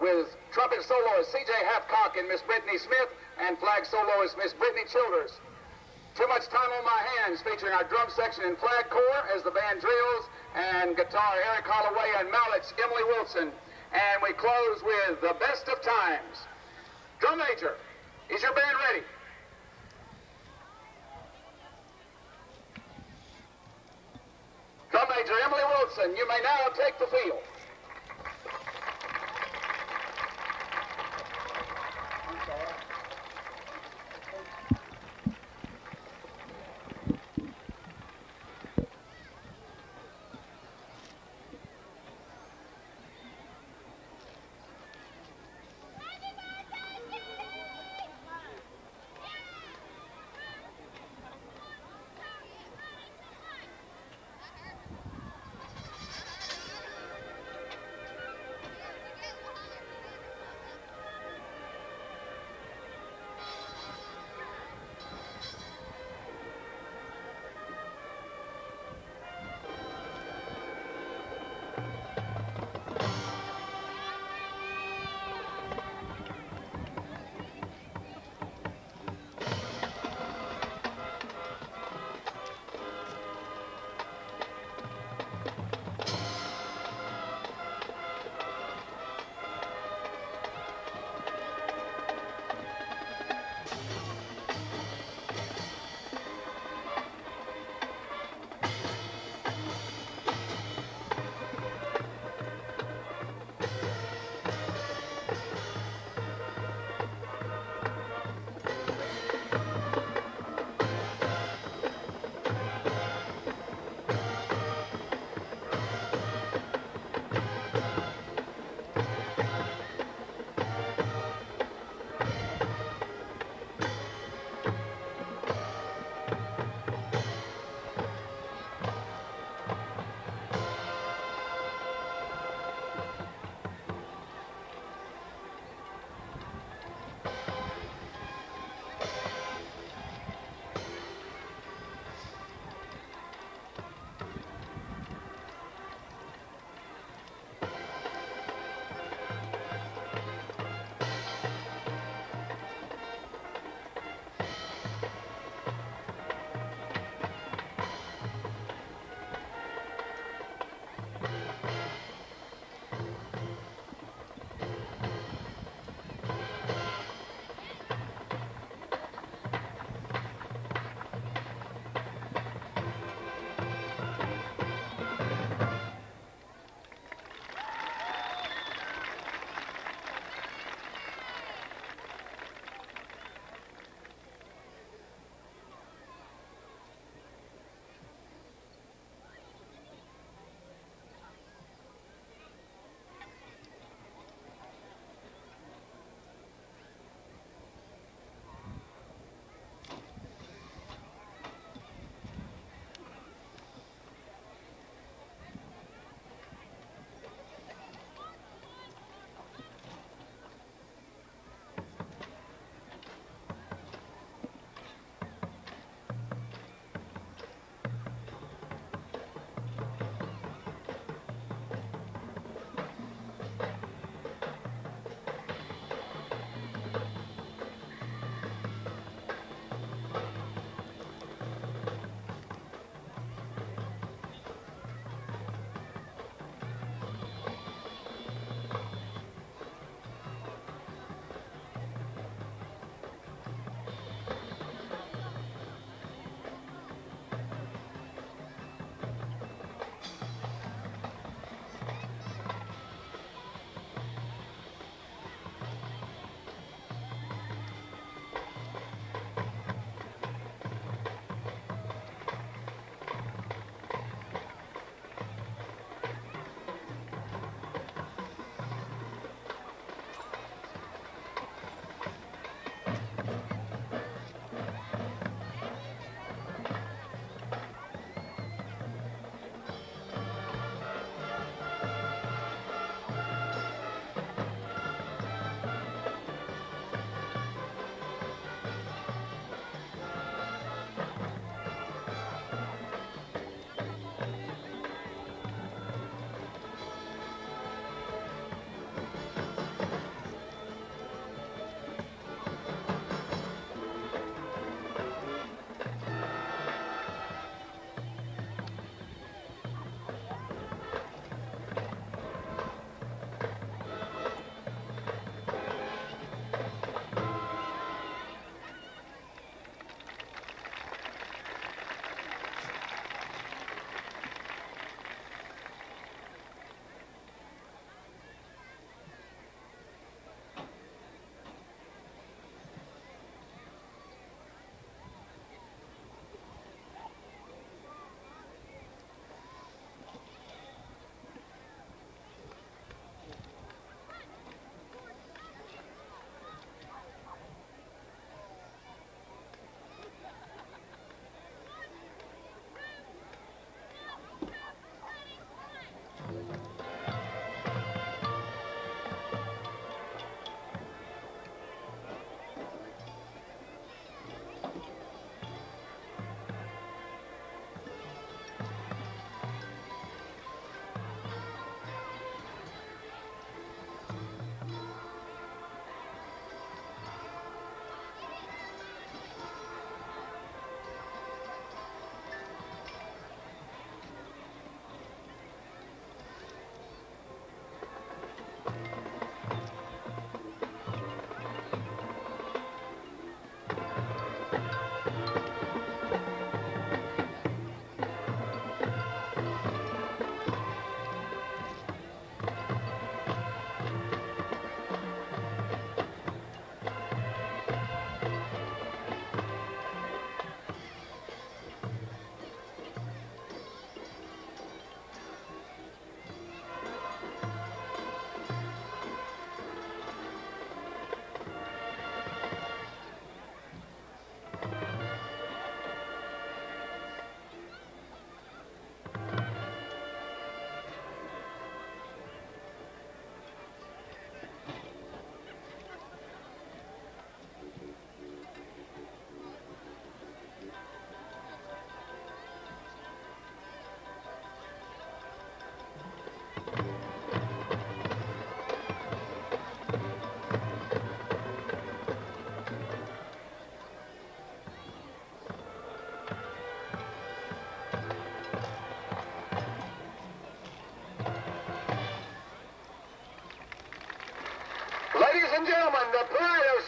with trumpet soloist C.J. Halfcock and Miss Brittany Smith and flag soloist Miss Brittany Childers. Too Much Time on My Hands featuring our drum section and flag corps as the band drills, and guitar Eric Holloway and mallets Emily Wilson. And we close with The Best of Times. Drum major, is your band ready? Drum major Emily Wilson, you may now take the field.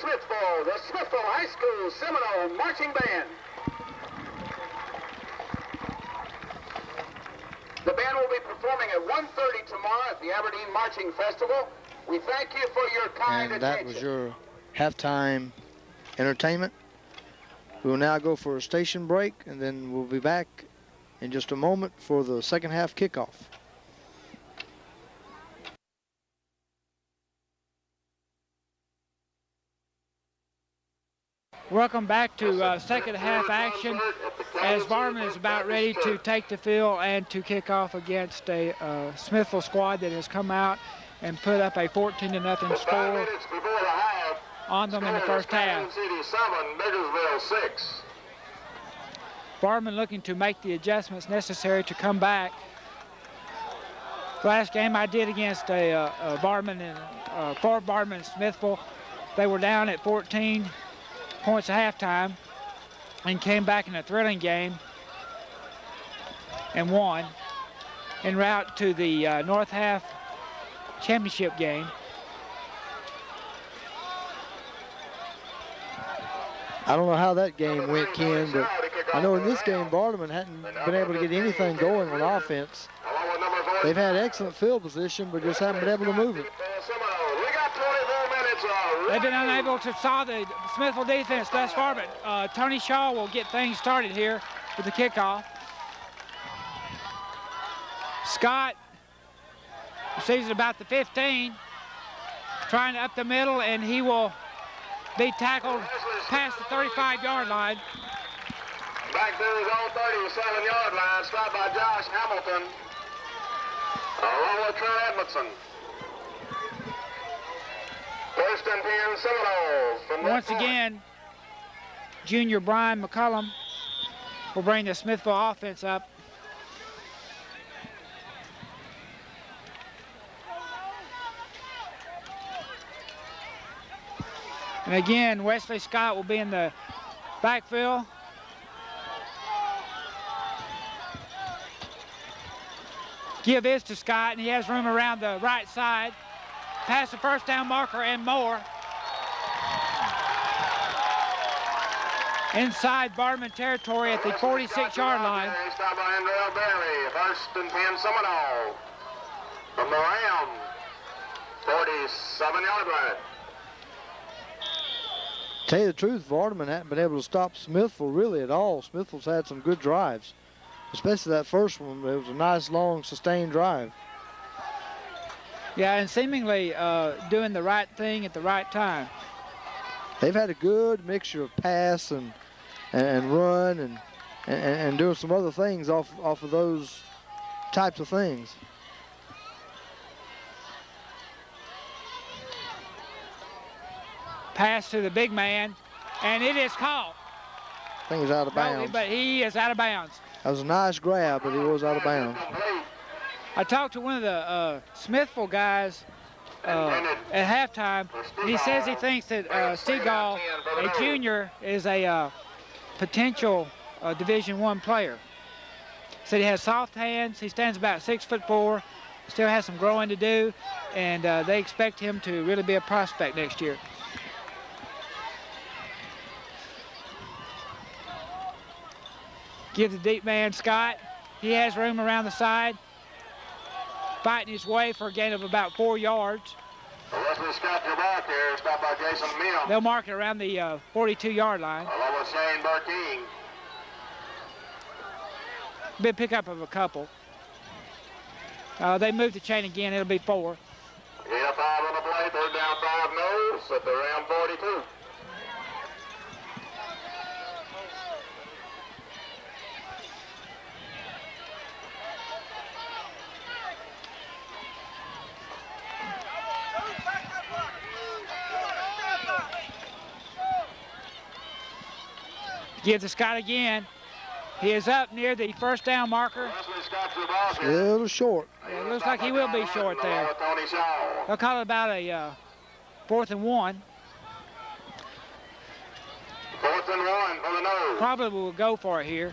Smithville, the Smithville High School Seminole Marching Band. The band will be performing at 1:30 tomorrow at the Aberdeen Marching Festival. We thank you for your kind And attention. that was your halftime entertainment. We will now go for a station break, and then we'll be back in just a moment for the second half kickoff. Welcome back to second half action as Vardaman is about ready to take the field and to kick off against a Smithville squad that has come out and put up a 14-0 score on them in the first half. Vardaman looking to make the adjustments necessary to come back. Last game I did against a Vardaman and for Vardaman and Smithville, they were down at 14 points at halftime and came back in a thrilling game and won en route to the North Half championship game. I don't know how that game went, Ken, but I know in this game Vardaman hadn't been able to get anything going on offense. They've had excellent field position, but just haven't been able to move it. They've been unable to solve the Smithville defense thus far, but Tony Shaw will get things started here with the kickoff. Scott receives it about the 15, trying to up the middle, and he will be tackled past the 35-yard line. Back to his own 37-yard line, stopped by Josh Hamilton, along with Trent Edmondson. First and 10 Seminoles from Once again, junior Brian McCullum will bring the Smithville offense up. And again, Wesley Scott will be in the backfield. Give this to Scott, and he has room around the right side. Past the first down marker and more. Inside Vardaman territory at the 46-yard line. Stop by Andrell Berry. First and 10 Seminole from the Ram, 47-yard line. Tell you the truth, Vardaman hadn't been able to stop Smithville really at all. Smithville's had some good drives, especially that first one. It was a nice, long, sustained drive. Yeah, and seemingly doing the right thing at the right time. They've had a good mixture of pass and run and doing some other things off of those types of things. Pass to the big man, and it is caught. I think he's out of bounds. But he is out of bounds. That was a nice grab, but he was out of bounds. I talked to one of the Smithville guys at halftime, and he says he thinks that Seagal, a junior, is a potential Division I player. Said he has soft hands. He stands about 6'4", still has some growing to do, and they expect him to really be a prospect next year. Give the deep man Scott. He has room around the side, fighting his way for a gain of about 4 yards. Wesley Scott, your back here, stopped by Jason Mims. They'll mark it around the 42-yard line. Along with Shane Burking. Big pickup of a couple. They move the chain again. It'll be 4. Yeah, 5 on the play, third down, 5 nose at the Ram 42. Give to Scott again. He is up near the first down marker. A little short. It looks like he will be short there. They'll call it about a 4th and 1. 4th and 1 for the nose. Probably will go for it here.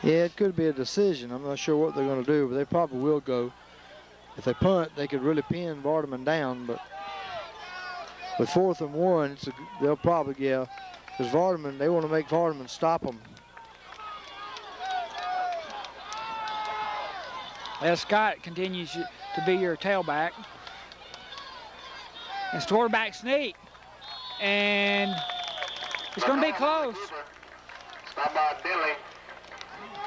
Yeah, it could be a decision. I'm not sure what they're going to do, but they probably will go. if they punt, they could really pin Vardaman down. But with 4th and 1, they'll probably, yeah, because Vardaman, they want to make Vardaman stop them. As Scott continues to be your tailback. It's quarterback sneak. And it's going to be close. Stop by Billy.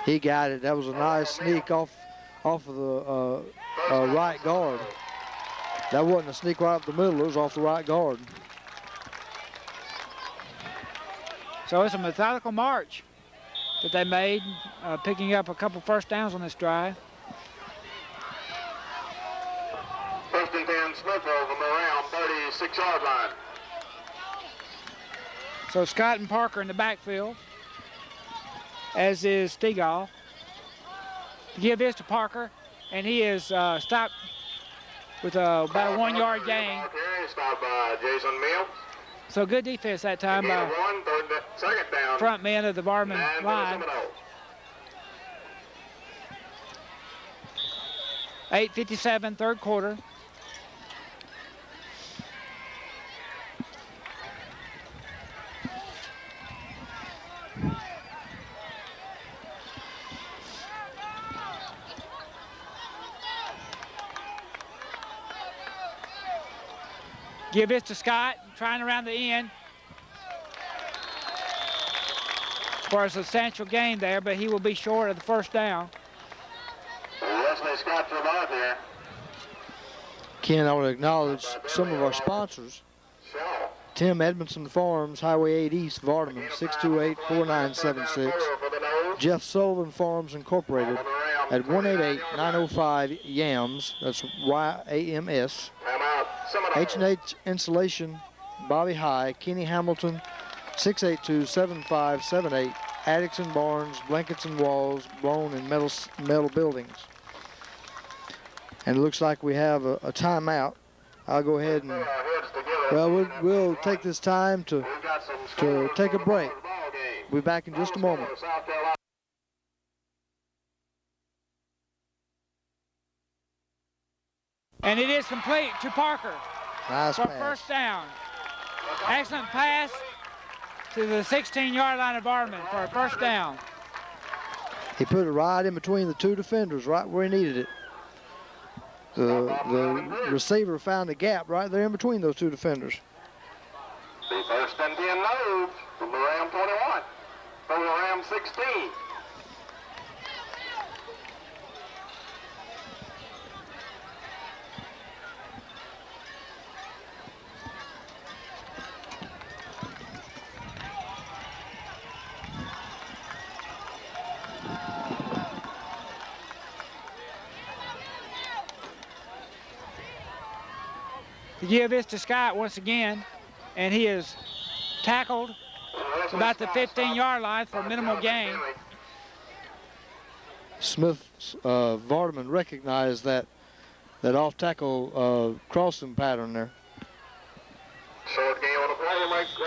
He got it. That was a nice sneak off of the right guard. That wasn't a sneak right up the middle. It was off the right guard. So it's a methodical march that they made, picking up a couple first downs on this drive. 1st and 10, Smithville from around 36-yard line. So Scott and Parker in the backfield, as is Stegall. Give this to Parker, and he is stopped with about a 1-yard gain. Stopped by Jason Mills. So good defense that time by second down. front men of the Vardaman line. 8:57, third quarter. Give this to Scott, trying around the end for a substantial gain there, but he will be short of the first down. Wesley Scott from out there. Ken, I want to acknowledge some of our sponsors. Tim Edmondson Farms, Highway 8 East, Vardaman, 628-4976. Jeff Sullivan Farms Incorporated at 188-905-YAMS, that's Y-A-M-S. H&H Insulation, Bobby High, Kenny Hamilton, 682-7578. Attics and barns, blankets and walls, blown in metal buildings. And it looks like we have a timeout. I'll go ahead and, well, we'll take this time to take a break. We'll be back in just a moment. And it is complete to Parker. Nice for pass. First down. Excellent pass to the 16-yard line of Vardaman for a first down. He put it right in between the two defenders, right where he needed it. The receiver found a gap right there in between those two defenders. The 1st and 10 moves from the Ram 21, from the Ram 16. To give this to Scott once again, and he is tackled about the 15-yard line for minimal gain. Vardaman recognized that off-tackle crossing pattern there. Short game on the play,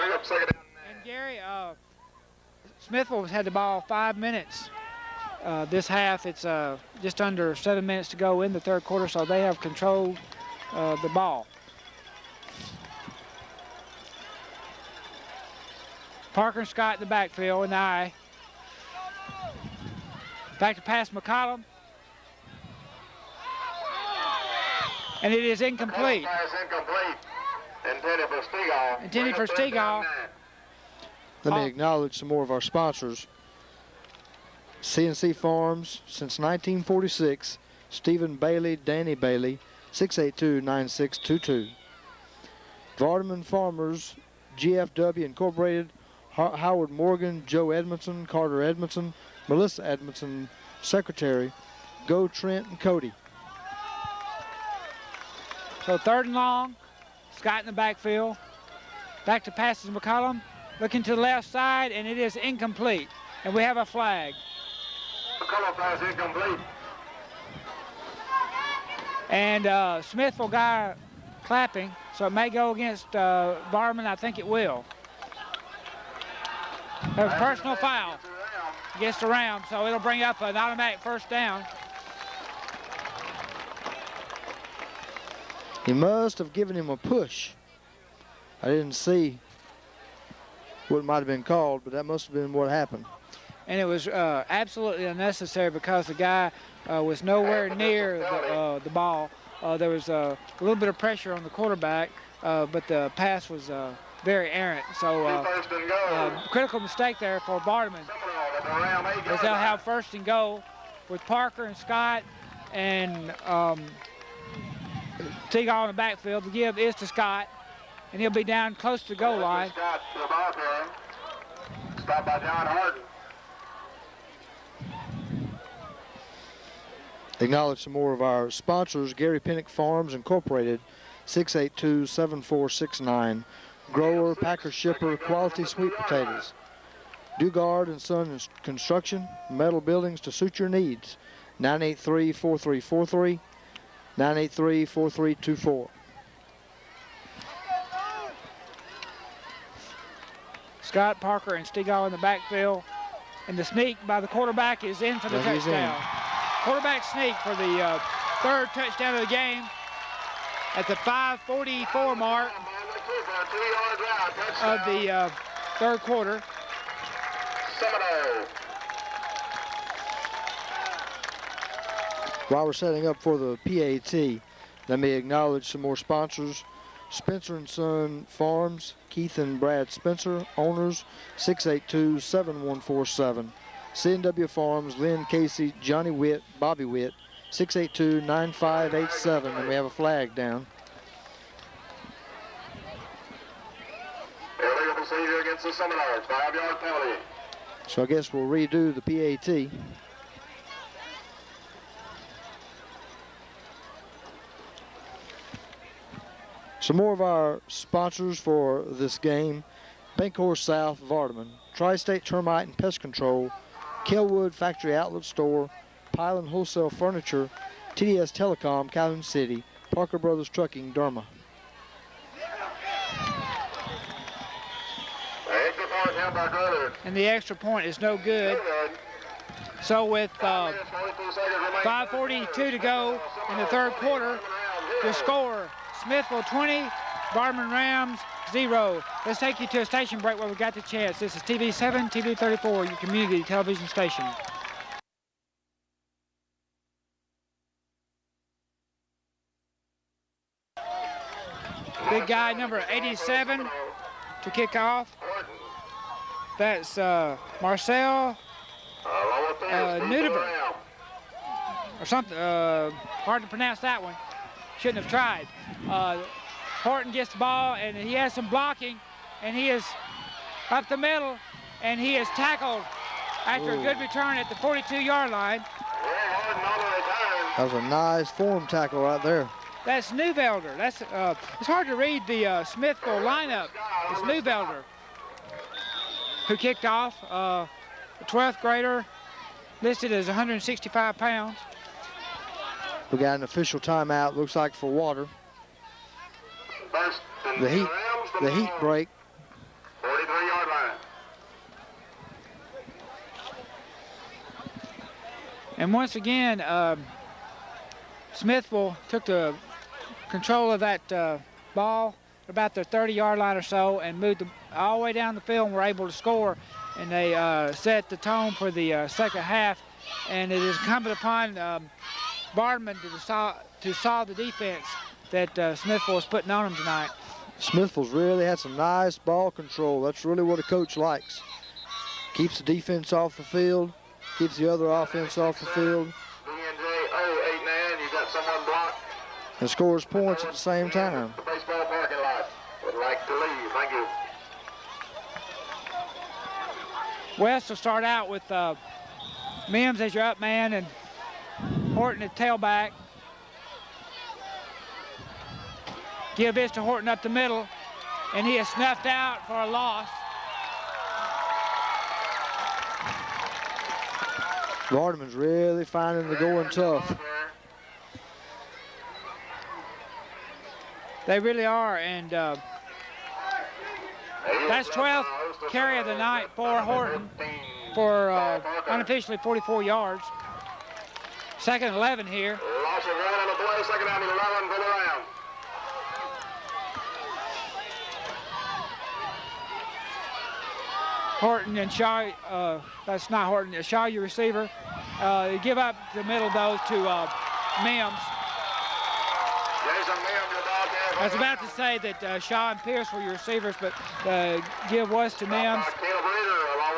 right up second down. And Gary, Smithville has had the ball 5 minutes this half. It's just under 7 minutes to go in the third quarter, so they have controlled the ball. Parker and Scott in the backfield, and I. Back to pass McCollum. And it is incomplete. Pass incomplete. Intended for Stegall. Intended for Stegall. Let me acknowledge some more of our sponsors. CNC Farms, since 1946. Stephen Bailey, Danny Bailey, 682-9622. Vardaman Farmers, GFW Incorporated, Howard Morgan, Joe Edmondson, Carter Edmondson, Melissa Edmondson, Secretary, Go Trent and Cody. So 3rd and long, Scott in the backfield. Back to passes McCollum, looking to the left side, and it is incomplete. And we have a flag. McCollum pass incomplete. And Smithville guy clapping, so it may go against Vardaman. I think it will. There's a personal foul against the Rams, so it'll bring up an automatic first down. He must have given him a push. I didn't see what might have been called, but that must have been what happened. And it was absolutely unnecessary because the guy was nowhere near the ball. There was a little bit of pressure on the quarterback, but the pass was very errant. So critical mistake there for Vardaman. As they'll have first and goal with Parker and Scott and Teagle in the backfield. The give is to Scott, and he'll be down close to the goal line. Scott to the ball carrier. Stopped by John Harden. Acknowledge some more of our sponsors. Gary Pinnock Farms Incorporated, 682-7469. Grower, Packer Shipper, Quality Sweet Potatoes. Dugard and Son Construction, metal buildings to suit your needs. 983-4343, 983-4324. Scott, Parker, and Stegall in the backfield. And the sneak by the quarterback is in for the touchdown. Quarterback sneak for the third touchdown of the game at the 5:44 mark of the third quarter. While we're setting up for the PAT, let me acknowledge some more sponsors. Spencer & Son Farms, Keith and Brad Spencer, owners, 682-7147. C&W Farms, Lynn Casey, Johnny Witt, Bobby Witt, 682-9587, and we have a flag down. Illegal procedure against the Seminoles, 5-yard penalty. So I guess we'll redo the PAT. Some more of our sponsors for this game: Bankhorse South, Vardaman, Tri-State Termite and Pest Control, Kelwood Factory Outlet Store, Pylon Wholesale Furniture, TDS Telecom, Calhoun City, Parker Brothers Trucking, Derma. And the extra point is no good. So with 5:42 to go in the third quarter, the score: Smithville 20, Vardaman Rams 0. Let's take you to a station break where we got the chance. This is TV 7, TV 34, your community television station. Big guy number 87 to kick off. That's Marcel Nudever or something. Hard to pronounce that one. Shouldn't have tried. Horton gets the ball, and he has some blocking, and he is up the middle, and he is tackled after a good return at the 42-yard line. That was a nice form tackle right there. That's Newvelder. That's it's hard to read the Smithville lineup. It's Newvelder who kicked off. A 12th grader, listed as 165 pounds. We got an official timeout, looks like for water. The heat break. 43-yard line. And once again, Smithville took the control of that ball about the 30-yard line or so and moved all the way down the field and were able to score. And they set the tone for the second half. And it is incumbent upon Vardaman to solve the defense that Smithville is putting on them tonight. Smithville's really had some nice ball control. That's really what a coach likes. Keeps the defense off the field, keeps the other offense off the field, BNJ 089, you got someone blocked. and scores points at the same time. The baseball parking lot would like to leave. Thank you. West will start out with Mims as your up man and Horton at tailback. Give this to Horton up the middle, and he is snuffed out for a loss. Vardaman's really finding the going tough. They really are, and that's 12th carry of the night for Horton for unofficially 44 yards. Second 11 here. Loss of 1 on the play, second down 11 for the Rams. Horton and Shaw, that's not Horton, Shaw, your receiver. Give up the middle, though, to Mims. I was about to say that Shaw and Pierce were your receivers, but the give was to Mims.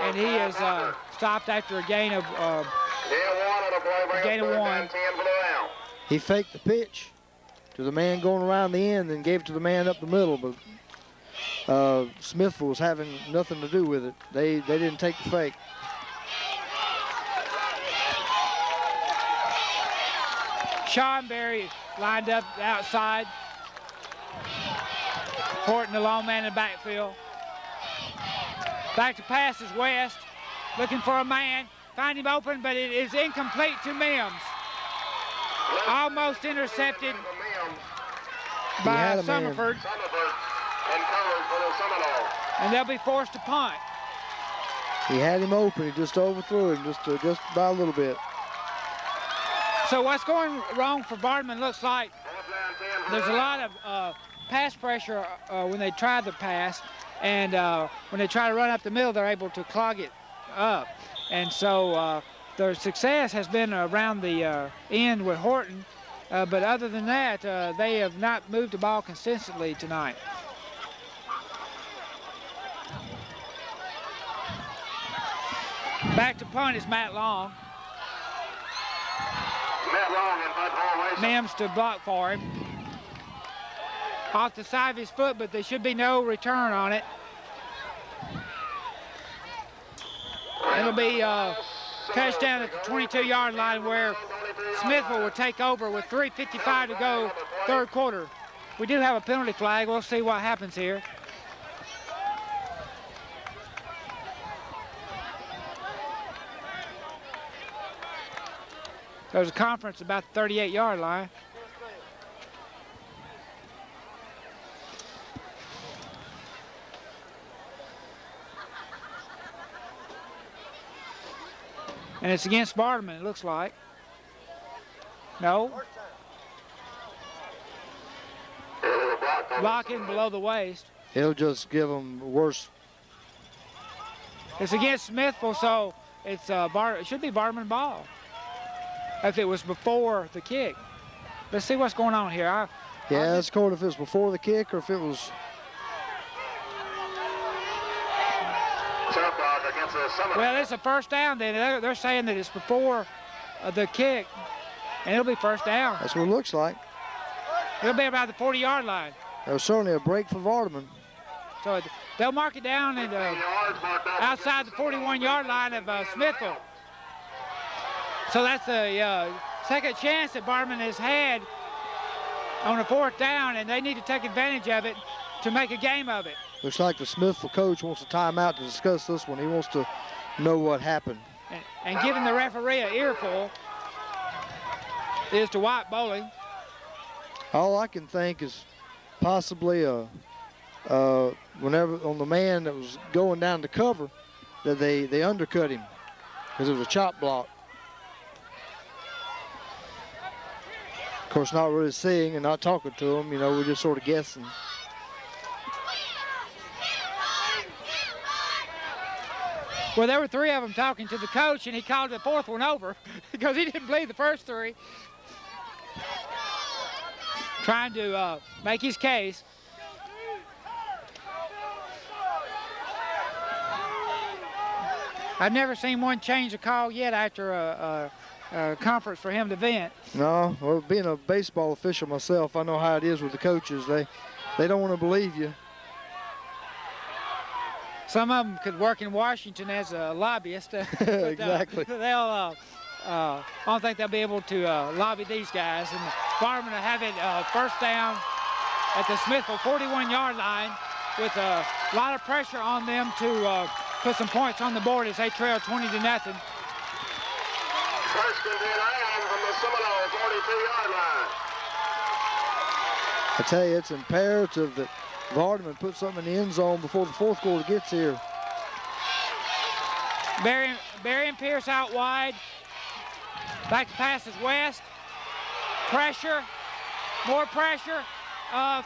And he is stopped after a gain of 1. He faked the pitch to the man going around the end and gave it to the man up the middle, but Smithville was having nothing to do with it. They didn't take the fake. Sean Berry lined up outside. Horton, the long man in the backfield. Back to pass is West, looking for a man. Find him open, but it is incomplete to Mims. Almost intercepted by Summerford. And they'll be forced to punt. He had him open. He just overthrew him just by a little bit. So what's going wrong for Vardaman looks like there's a lot of pass pressure when they try the pass, and when they try to run up the middle, they're able to clog it up. And so their success has been around the end with Horton, but other than that, they have not moved the ball consistently tonight. Back to punt is Matt Long. Mims to block for him. Off the side of his foot, but there should be no return on it. It'll be touchdown at the 22-yard line where Smithville will take over with 3:55 to go, third quarter. We do have a penalty flag. We'll see what happens here. There's a conference about the 38-yard line. And it's against Vardaman, it looks like. No. Blocking below the waist. It'll just give them worse. It's against Smithville, so it's it should be Vardaman ball. If it was before the kick. Let's see what's going on here. Yeah, it's called if it was before the kick or if it was. Well, it's a first down then. They're saying that it's before the kick, and it'll be first down. That's what it looks like. It'll be about the 40-yard line. That was certainly a break for Vardaman. So they'll mark it down and outside the 41-yard line of Smithville. So that's a second chance that Vardaman has had on a fourth down, and they need to take advantage of it to make a game of it. Looks like the Smithville coach wants a timeout to discuss this one. He wants to know what happened. And giving the referee an earful is to White Bowling. All I can think is possibly whenever on the man that was going down to cover, that they undercut him because it was a chop block. Of course, not really seeing and not talking to him, you know, we're just sort of guessing. Well, there were three of them talking to the coach, and he called the fourth one over because he didn't believe the first three. Trying to make his case. I've never seen one change a call yet after a conference for him to vent. No, well, being a baseball official myself, I know how it is with the coaches. They don't want to believe you. Some of them could work in Washington as a lobbyist. Exactly. I don't think they'll be able to lobby these guys. And Vardaman will have it first down at the Smithville 41-yard line with a lot of pressure on them to put some points on the board as they trail 20-0. First and 10 from the Seminole 42-yard line. I tell you, it's imperative that Vardaman put something in the end zone before the fourth quarter gets here. Barry and Pierce out wide. Back to pass is West. Pressure, more pressure,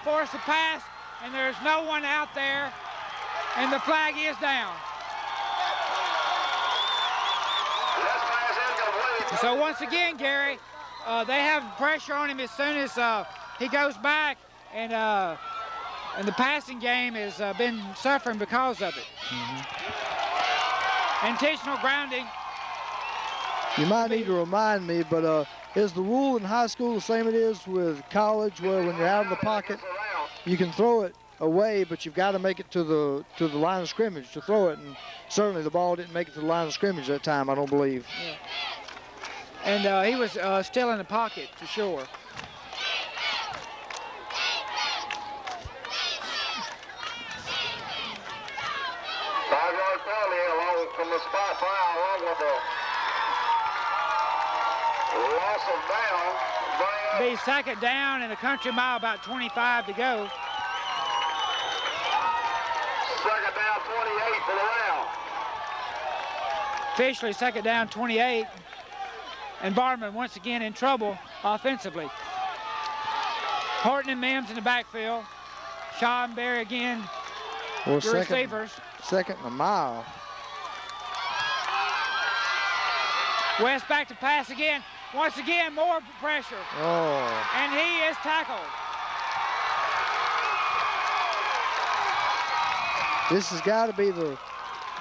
force the pass, and there's no one out there, and the flag is down. So once again, Gary, they have pressure on him as soon as he goes back, and the passing game has been suffering because of it. Intentional grounding. You might need to remind me, but is the rule in high school the same it is with college, where when you're out of the pocket, you can throw it away, but you've got to make it to the line of scrimmage to throw it, and certainly the ball didn't make it to the line of scrimmage that time, I don't believe. Yeah. And he was still in the pocket for sure. Five-yard penalty along from the spot foul, along with the loss of down. Be second down in the country mile, about 25 to go. Second down, 28 for the round. Officially second down, 28. And Vardaman once again in trouble offensively. Horton and Mims in the backfield. Shaw and Berry again, Well, your receivers. Second and a mile. West back to pass again. Once again, more pressure. Oh. And he is tackled. This has got to be the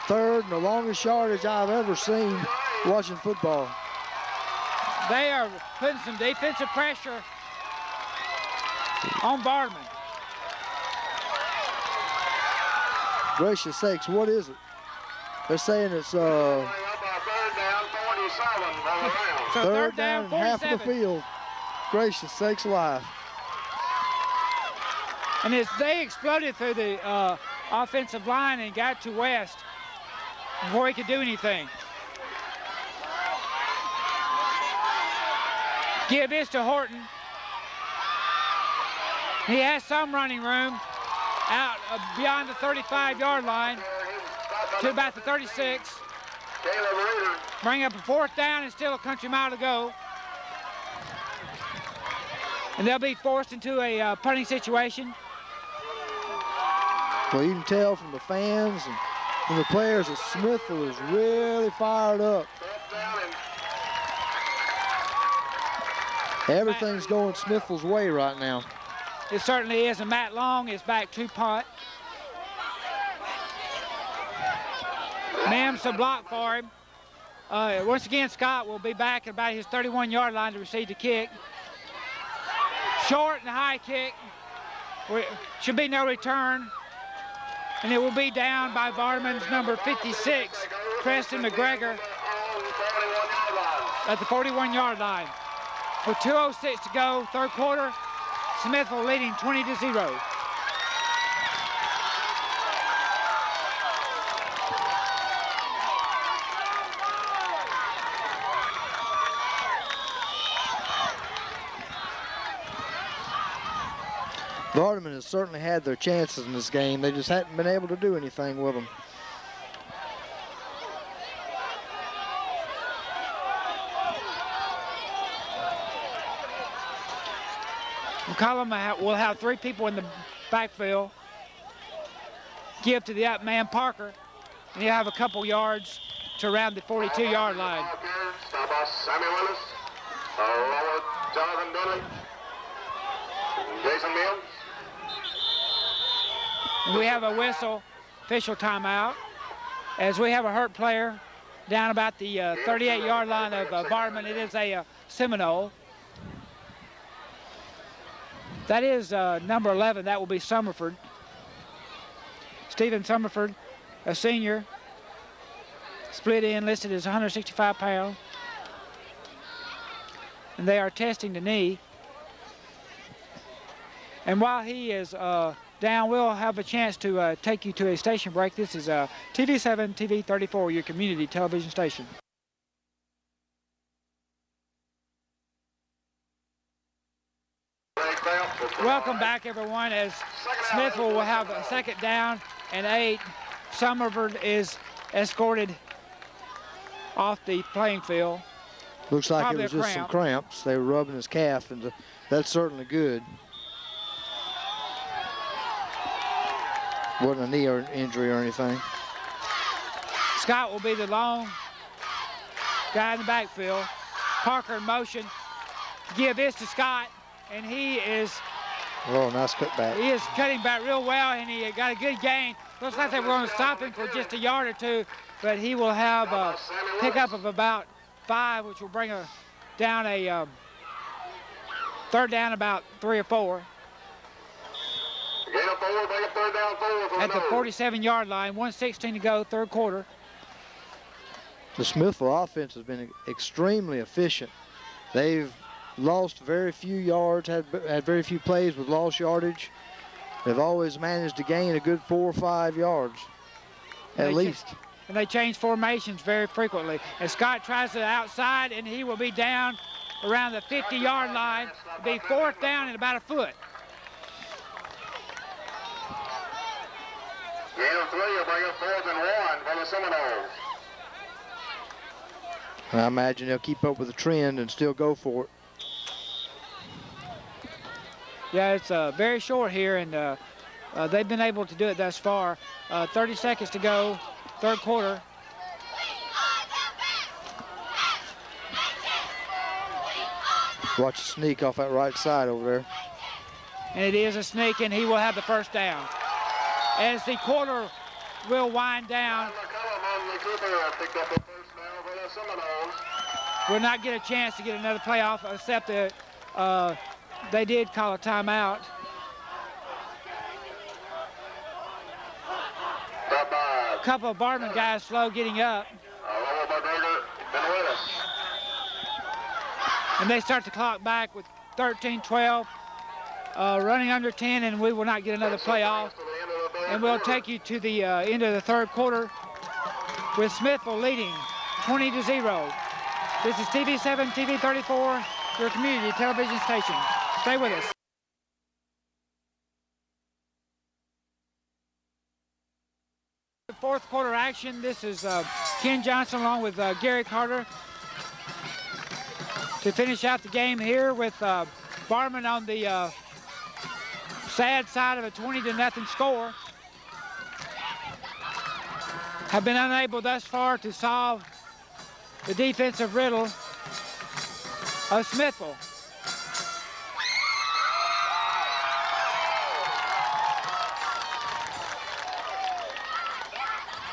third and the longest yardage I've ever seen watching football. They are putting some defensive pressure on Vardaman. Gracious sakes, what is it? They're saying it's Third down, 47 on the round. So third down and 47. half of the field. Gracious sakes alive. And as they exploded through the offensive line and got to West before he could do anything. Give this to Horton. He has some running room out beyond the 35-yard line to about the 36. Bring up a fourth down and still a country mile to go. And they'll be forced into a punting situation. Well, you can tell from the fans and from the players that Smithville is really fired up. Everything's going Smithville's way right now. It certainly is, and Matt Long is back to punt. Mims to block for him. Once again, Scott will be back at about his 31-yard line to receive the kick. Short and high kick. Should be no return. And it will be down by Vardaman's number 56, Preston McGregor, at the 41-yard line. With 2:06 to go, third quarter, Smithville leading 20-0. Vardaman has certainly had their chances in this game. They just haven't been able to do anything with them. McCollum will have three people in the backfield. Give to the up man, Parker, and he'll have a couple yards to around the 42-yard line. Stop by Sammy Willis, Robert Jonathan Billy, Jason Mills. And we have a whistle, official timeout, as we have a hurt player down about the 38-yard line of Vardaman. It is a Seminole. That is number 11. That will be Summerford. Stephen Summerford, a senior, split in, listed as 165 pounds. And they are testing the knee. And while he is down, we'll have a chance to take you to a station break. This is TV7, TV 34, your community television station. Welcome back, everyone, as Smithville will have a second down and 8. Summerford is escorted off the playing field. Looks like Probably it was a just some cramp. cramps. They were rubbing his calf, and that's certainly good. Wasn't a knee or injury or anything. Scott will be the long guy in the backfield. Parker in motion. Give is to Scott, and he is Nice cut back. He is cutting back real well, and he got a good gain. Looks like they were going to stop him for just a yard or two, but he will have a pickup of about 5, which will bring a down a third down about 3 or 4. Gain of 4, bring up third down 4 at the 47-yard line, 1:16 to go, third quarter. The Smithville offense has been extremely efficient. They've lost very few yards, had very few plays with lost yardage. They've always managed to gain a good 4 or 5 yards, at least. And they change formations very frequently. And Scott tries to the outside, and he will be down around the 50-yard line. It'll be 4th down and about a foot. Gain of 3 will bring up 4th and 1 for the Seminoles. I imagine they'll keep up with the trend and still go for it. Yeah, it's very short here, and they've been able to do it thus far. 30 seconds to go, third quarter. Watch the sneak off that right side over there. And it is a sneak, and he will have the first down. As the quarter will wind down, we'll not get a chance to get another playoff, except that they did call a timeout. A couple of Vardaman guys slow getting up. And they start the clock back with 13-12, running under 10, and we will not get another playoff. And we'll take you to the end of the third quarter with Smithville leading 20-0. This is TV7, TV34, your community television station. Stay with us. Fourth quarter action. This is Ken Johnson along with Gary Carter to finish out the game here with Vardaman on the sad side of a 20-0 score. Have been unable thus far to solve the defensive riddle of Smithville.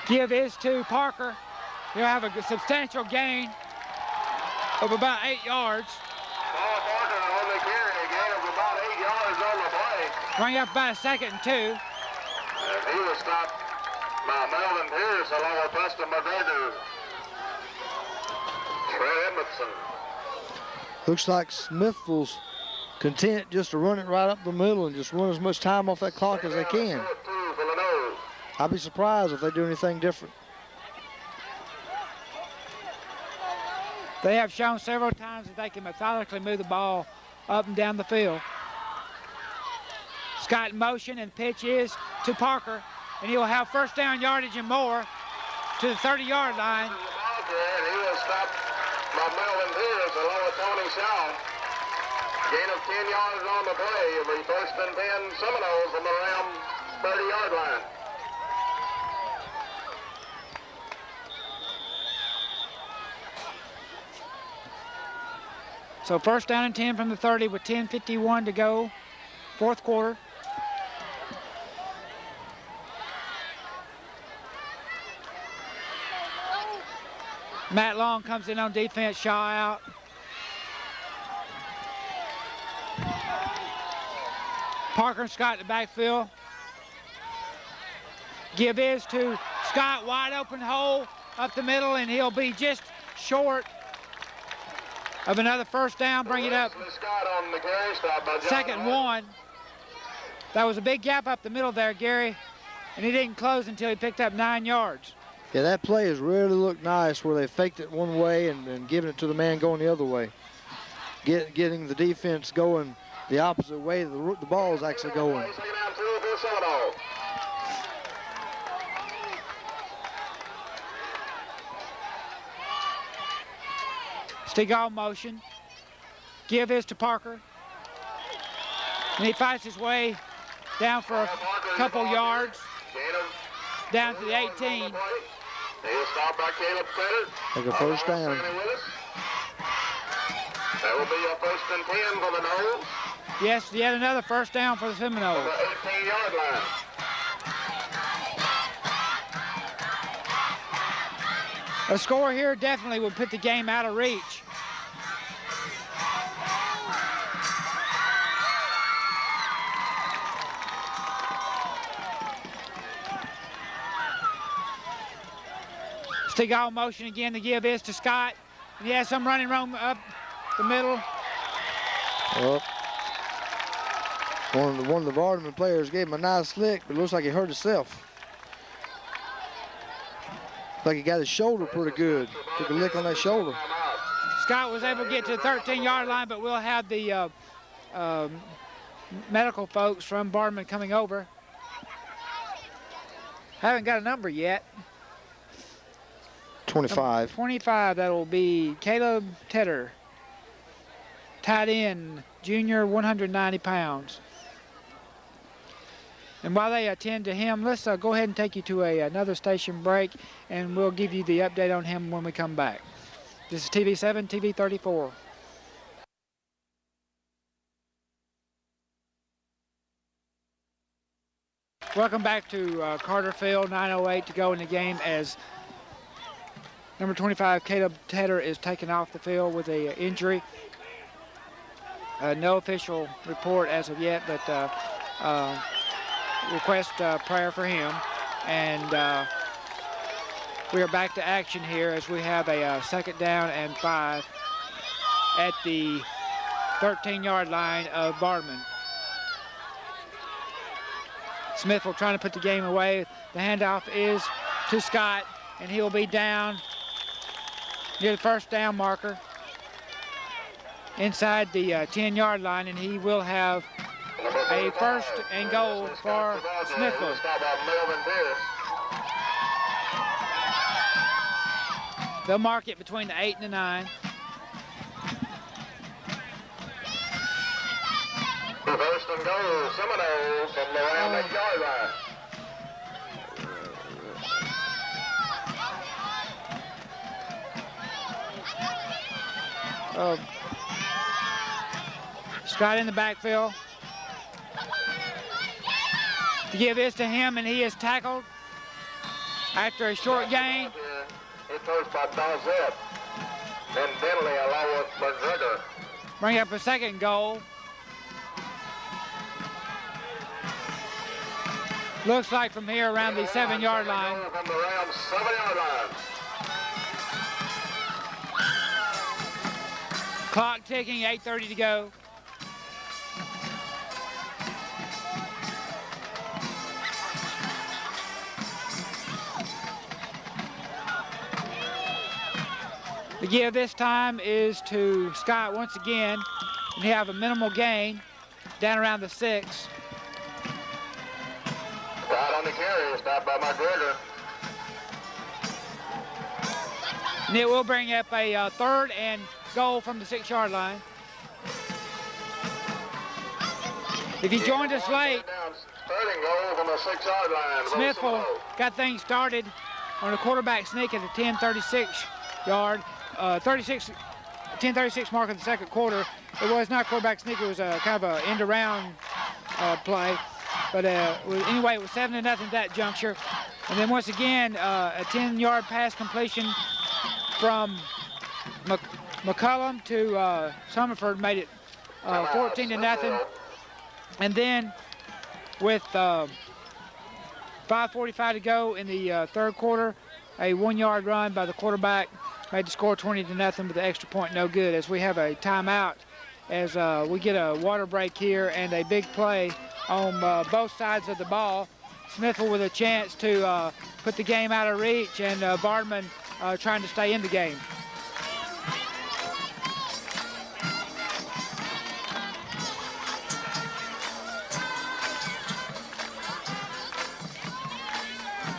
Give is to Parker. He'll have a substantial gain of about 8 yards. Parker on the carry, a gain of about 8 yards on the play. Bring up about a 2nd and 2. And he was stopped by Melvin Pierce along with Preston McGregor. Trey Edmondson. Looks like Smithville's content just to run it right up the middle and just run as much time off that clock as they can. I'd be surprised if they do anything different. They have shown several times that they can methodically move the ball up and down the field. Scott in motion, and pitch is to Parker, and he'll have first down yardage and more to the 30-yard line. He was stopped by Melvin Pierce along with Tony Shaw. Gain of 10 yards on the play. It'll be first and 10 Seminoles from around 30-yard line. So first down and 10 from the 30 with 10:51 to go, fourth quarter. Matt Long comes in on defense, Shaw out. Parker and Scott in the backfield. Give is to Scott, wide open hole up the middle, and he'll be just short of another first down, bring it up. Second and 1. That was a big gap up the middle there, Gary, and he didn't close until he picked up 9 yards. Yeah, that play has really looked nice where they faked it one way and giving it to the man going the other way. Getting the defense going the opposite way the ball is actually going. Stigall motion. Give is to Parker. And he fights his way down for a couple yards. Down to the 18. Take a first down. That will be a 1st and 10 for the Noles. Yes, yet another first down for the Seminoles. From the 18-yard line. A score here definitely would put the game out of reach. Stick out motion again. The give is to Scott. And he has some running room up the middle. Well, one of the Vardaman players gave him a nice lick, but it looks like he hurt himself. Like he got his shoulder pretty good. Took a lick on that shoulder. Scott was able to get to the 13-yard line, but we'll have the medical folks from Vardaman coming over. Haven't got a number yet. 25. 25, that'll be Caleb Tedder. Tight end, junior, 190 pounds. And while they attend to him, let's go ahead and take you to another station break, and we'll give you the update on him when we come back. This is TV7, TV 34. Welcome back to Carter Field, 9:08 to go in the game as number 25, Caleb Tedder, is taken off the field with an injury. No official report as of yet, but request prayer for him. And we are back to action here as we have a 2nd down and 5 at the 13-yard line of Vardaman. Smithville trying to put the game away. The handoff is to Scott, and he'll be down near the first down marker inside the 10-yard line, and he will have a 1st and goal for Smithville. They'll mark it between the 8 and the 9. First and goal, Seminoles from the around 8-yard line. Scott in the backfield. The give is to him, and he is tackled after a short gain. Hit first by Dawsett. Then Bentley along with McGregor. Bring up a 2nd goal. Looks like from here around the 7-yard line. From the Rams' 7-yard line. Clock ticking, 8:30 to go. The give this time is to Scott once again, and he have a minimal gain down around the 6. Scott on the carry, stopped by McGregor. And it will bring up a 3rd and goal from the 6-yard line. If you joined us late, 3rd and goal from the 6-yard line. Smithville got things started on a quarterback sneak at the 10:36-yard. 10:36 mark of the 2nd quarter. It was not a quarterback sneak, it was a kind of an end around play. But anyway, it was 7-0 at that juncture. And then once again, a 10-yard pass completion from McCullum to Summerford made it 14-0. And then with 5:45 to go in the 3rd quarter, a 1-yard run by the quarterback made the score 20-0, but the extra point no good, as we have a timeout as we get a water break here and a big play on both sides of the ball. Smithville with a chance to put the game out of reach, and Vardaman trying to stay in the game.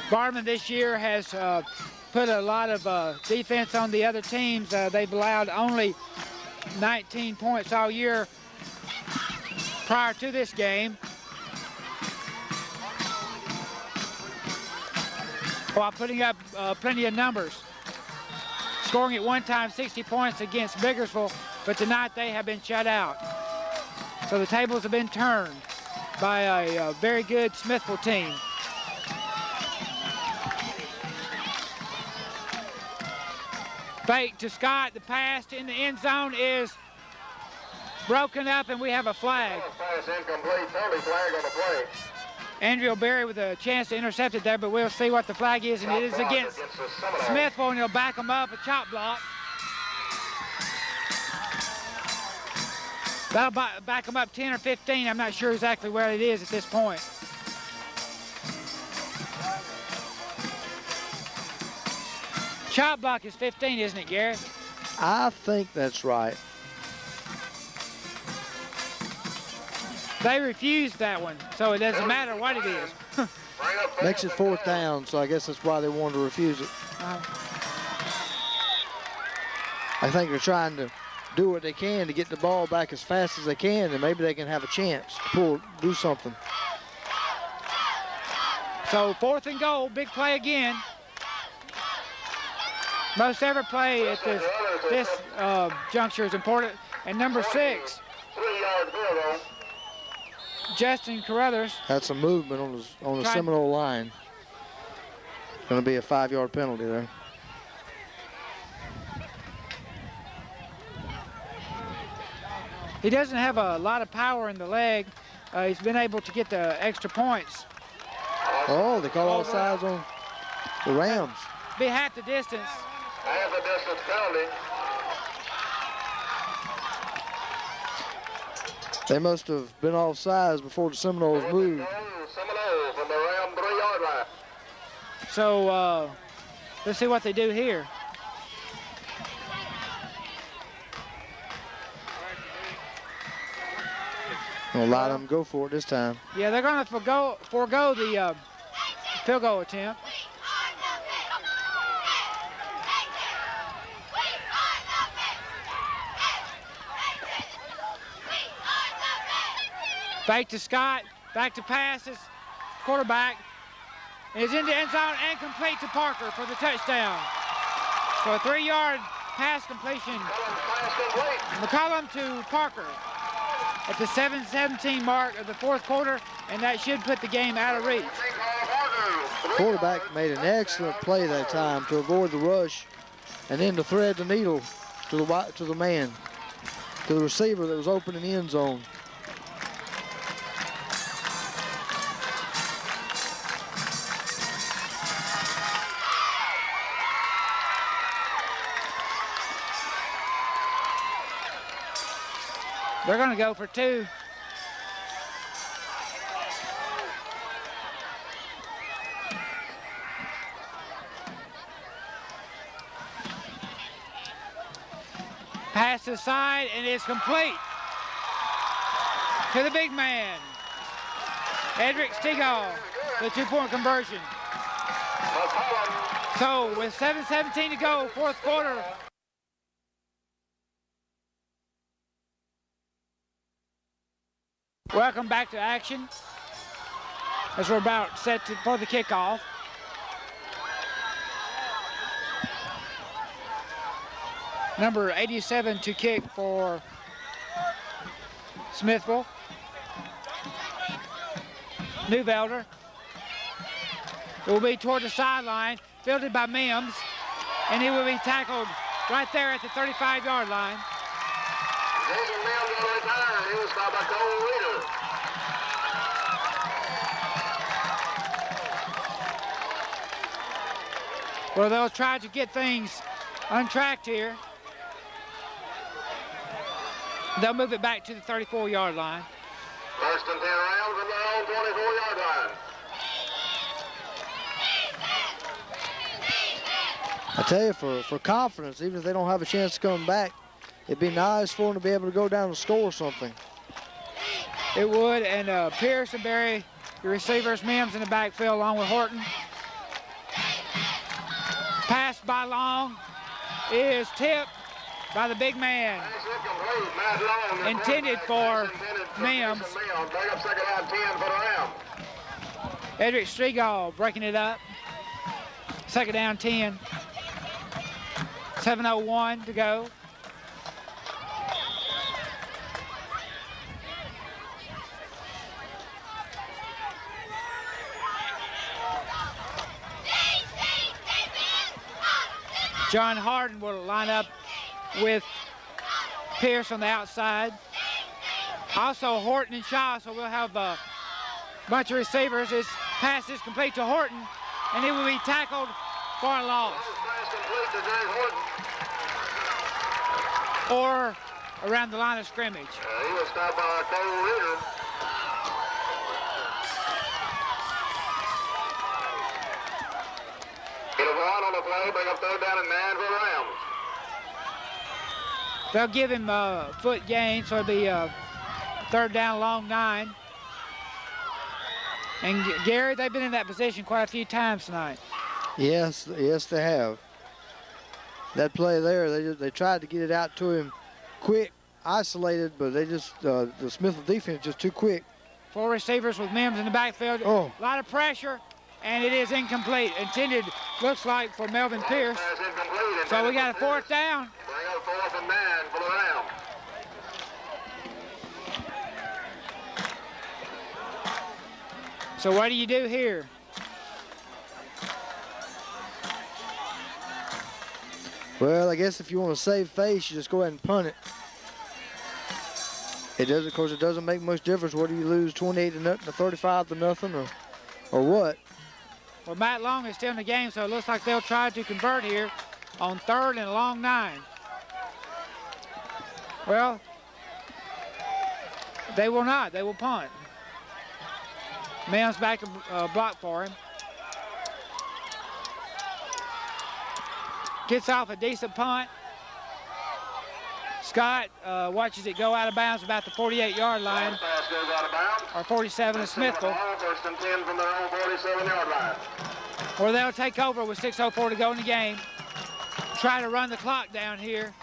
Vardaman this year has put a lot of defense on the other teams. They've allowed only 19 points all year prior to this game, while putting up plenty of numbers. Scoring at one time 60 points against Biggersville but tonight they have been shut out. So the tables have been turned by a very good Smithville team. Fake to Scott, the pass in the end zone is broken up, and we have a flag. Pass incomplete, penalty flag on the play. Andrew Berry with a chance to intercept it there, but we'll see what the flag is, and it is against Smithville, and he'll back him up, a chop block. That'll back him up 10 or 15. I'm not sure exactly where it is at this point. Chop block is 15, isn't it, Gary? I think that's right. They refused that one, so it doesn't matter what it is. Makes it 4th down, so I guess that's why they wanted to refuse it. I think they're trying to do what they can to get the ball back as fast as they can, and maybe they can have a chance to do something. So 4th and goal, big play again. Most every play at this juncture is important. And number 6, 3-yard field goal. Justin Carruthers. That's a movement on the Seminole line. Going to be a 5-yard penalty there. He doesn't have a lot of power in the leg. He's been able to get the extra points. Oh, they call all sides on the Rams. Be half the distance. Half the distance penalty. They must have been off sides before the Seminoles moved. Seminoles from the Ram 3-yard line. So let's see what they do here. Gonna let them go for it this time. Yeah, they're going to forego the field goal attempt. Fake to Scott, back to passes, quarterback is in the end zone and complete to Parker for the touchdown. So a 3-yard pass completion. McCollum to Parker at the 7:17 mark of the 4th quarter, and that should put the game out of reach. The quarterback made an excellent play that time to avoid the rush and then to thread the needle to the man, to the receiver that was open in the end zone. They're going to go for 2. Pass to the side, and it's complete to the big man. Edric Stegall, the 2-point conversion. So with 7:17 to go, 4th quarter. Welcome back to action as we're about set for the kickoff. Number 87 to kick for Smithville. Newvelder. It will be toward the sideline, fielded by Mims, and he will be tackled right there at the 35-yard line. Jason Mims will retire. He was stopped by Cole Reeder. Well, they'll try to get things untracked here. They'll move it back to the 34-yard line. 1st and 10 Rams from their own 24-yard line. I tell you, for confidence, even if they don't have a chance to come back, it'd be nice for them to be able to go down and score something. It would, and Pierce and Berry, the receivers, Mims in the backfield along with Horton. Pass by Long is tipped by the big man. Intended for Mims. Back up 2nd down 10 for the Rams. Edric Striegall breaking it up. 2nd down 10. 7:01 to go. John Harden will line up with Pierce on the outside. Also Horton and Shaw, so we'll have a bunch of receivers. This pass is complete to Horton, and he will be tackled for a loss. Or around the line of scrimmage. He was stopped by Cole Reader. It'll go on the play, bring up 3rd down and 9 for the Rams. They'll give him a foot gain, so it'll be 3rd down, long 9. And Gary, they've been in that position quite a few times tonight. Yes, they have. That play there, they tried to get it out to him quick, isolated, but they just, the Smithville defense just too quick. 4 receivers with Mims in the backfield. Oh. A lot of pressure, and it is incomplete. Intended, looks like, for Melvin Pierce. So we got a 4th down. Bring up 4th and 9 for the Rams. So what do you do here? Well, I guess if you want to save face, you just go ahead and punt it. It doesn't, of course, it doesn't make much difference whether you lose 28 to nothing, or 35 to nothing, or what. Well, Matt Long is still in the game, so it looks like they'll try to convert here on 3rd and a long 9. Well, they will not. They will punt. Mims back to block for him. Gets off a decent punt. Scott watches it go out of bounds about the 48-yard line. Pass goes out of bounds. Or 47 of Smithville. 1st and 10 from their own 47-yard line. Where they'll take over with 6:04 to go in the game. Try to run the clock down here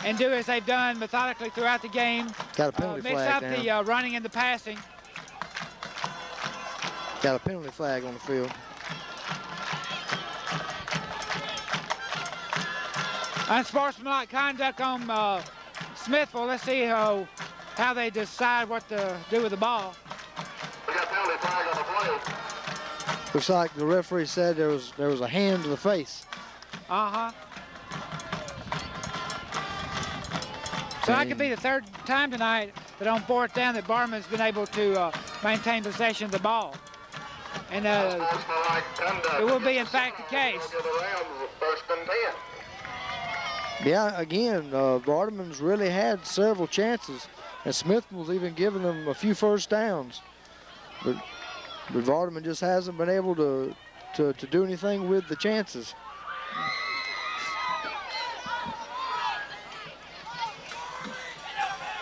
and do as they've done methodically throughout the game. Got a penalty Mix flag up down. the running and the passing. Got a penalty flag on the field. Unsportsmanlike conduct on Smithville. Let's see how they decide what to do with the ball. We got penalty flag on the play. Looks like the referee said there was a hand to the face. Uh-huh. So that could be the 3rd time tonight that on 4th down that Barman's been able to maintain possession of the ball. And it will be, in fact, the case. Give the Rams 1st and 10. Yeah, again, Vardaman's really had several chances, and Smithville's even given them a few 1st downs. But Vardaman just hasn't been able to do anything with the chances.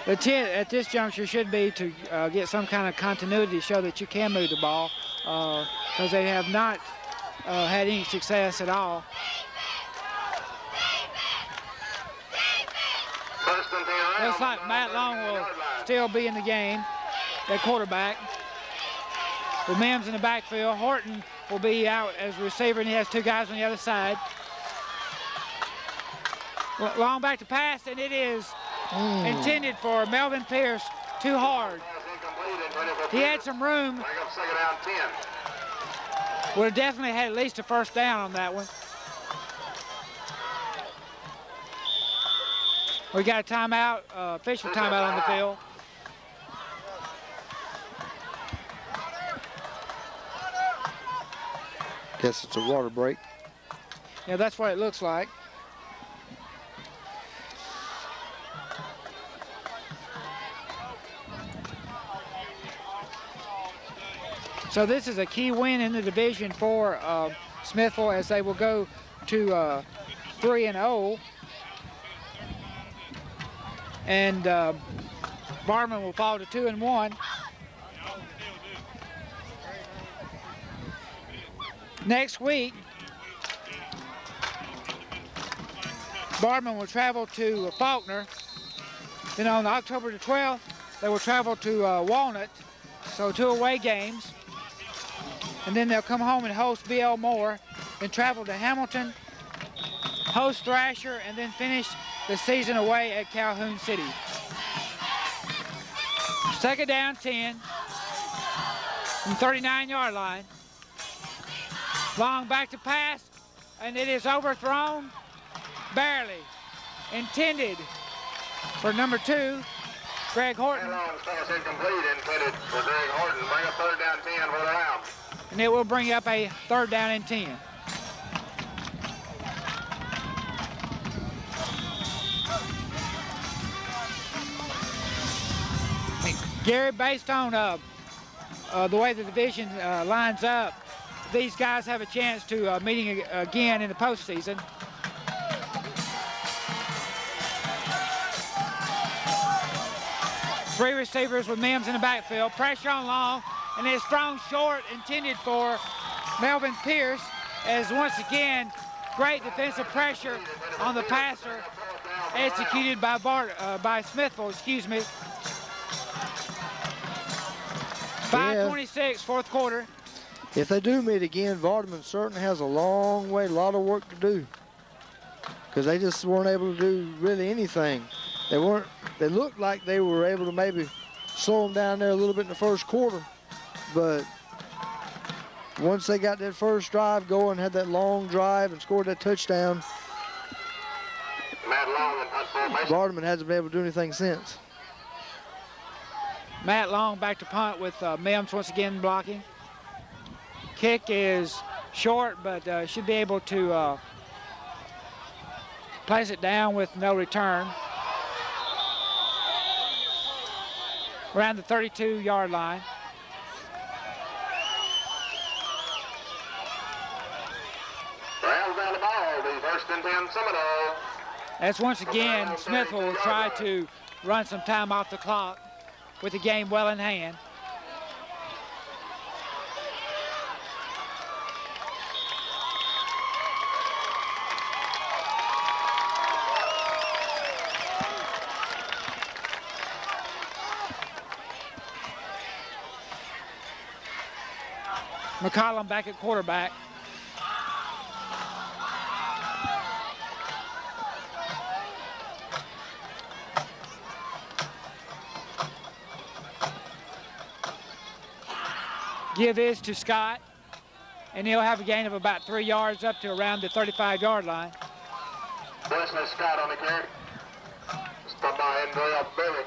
The intent at this juncture should be to get some kind of continuity to show that you can move the ball, because they have not had any success at all. 1st and 10. Looks like Matt Long will still be in the game, at quarterback. With Mims in the backfield, Horton will be out as receiver, and he has 2 guys on the other side. Long back to pass, and it is intended for Melvin Pierce, too hard. He had some room. Bring up 2nd down 10. Would have definitely had at least a 1st down on that one. We got a timeout, official timeout on the field. Guess it's a water break. Yeah, that's what it looks like. So this is a key win in the division for Smithville, as they will go to 3-0. And Vardaman will fall to 2-1. Next week, Vardaman will travel to Faulkner. Then on October the 12th, they will travel to Walnut. So 2 away games. And then they'll come home and host B.L. Moore, then travel to Hamilton, host Thrasher, and then finish the season away at Calhoun City. 2nd down 10 from 39-yard line. Long back to pass, and it is overthrown barely. Intended for number 2, Greg Horton. Long pass incomplete, intended for Greg Horton. Bring up 3rd down 10 for the round. And it will bring up a 3rd down and 10. Gary, based on the way the division lines up, these guys have a chance to meeting again in the postseason. Three receivers with Mims in the backfield. Pressure on Long, and it's thrown short, intended for Melvin Pierce, as once again, great defensive pressure on the passer, executed by Smithville, excuse me. 5:26, 4th quarter. If they do meet again, Vardaman certainly has a long way, a lot of work to do, because they just weren't able to do really anything. They looked like they were able to maybe slow them down there a little bit in the 1st quarter, but once they got that first drive going, had that long drive and scored that touchdown, Vardaman hasn't been able to do anything since. Matt Long back to punt with Mims once again blocking. Kick is short, but should be able to place it down with no return. Around the 32-yard line. Rams down the ball, the 1st and 10 Seminole. As once again, Smithville will try to run some time off the clock with the game well in hand. McCollum back at quarterback. Give is to Scott, and he'll have a gain of about 3 yards up to around the 35-yard line. Wesley Scott on the carry. Stop by Andrea Berry.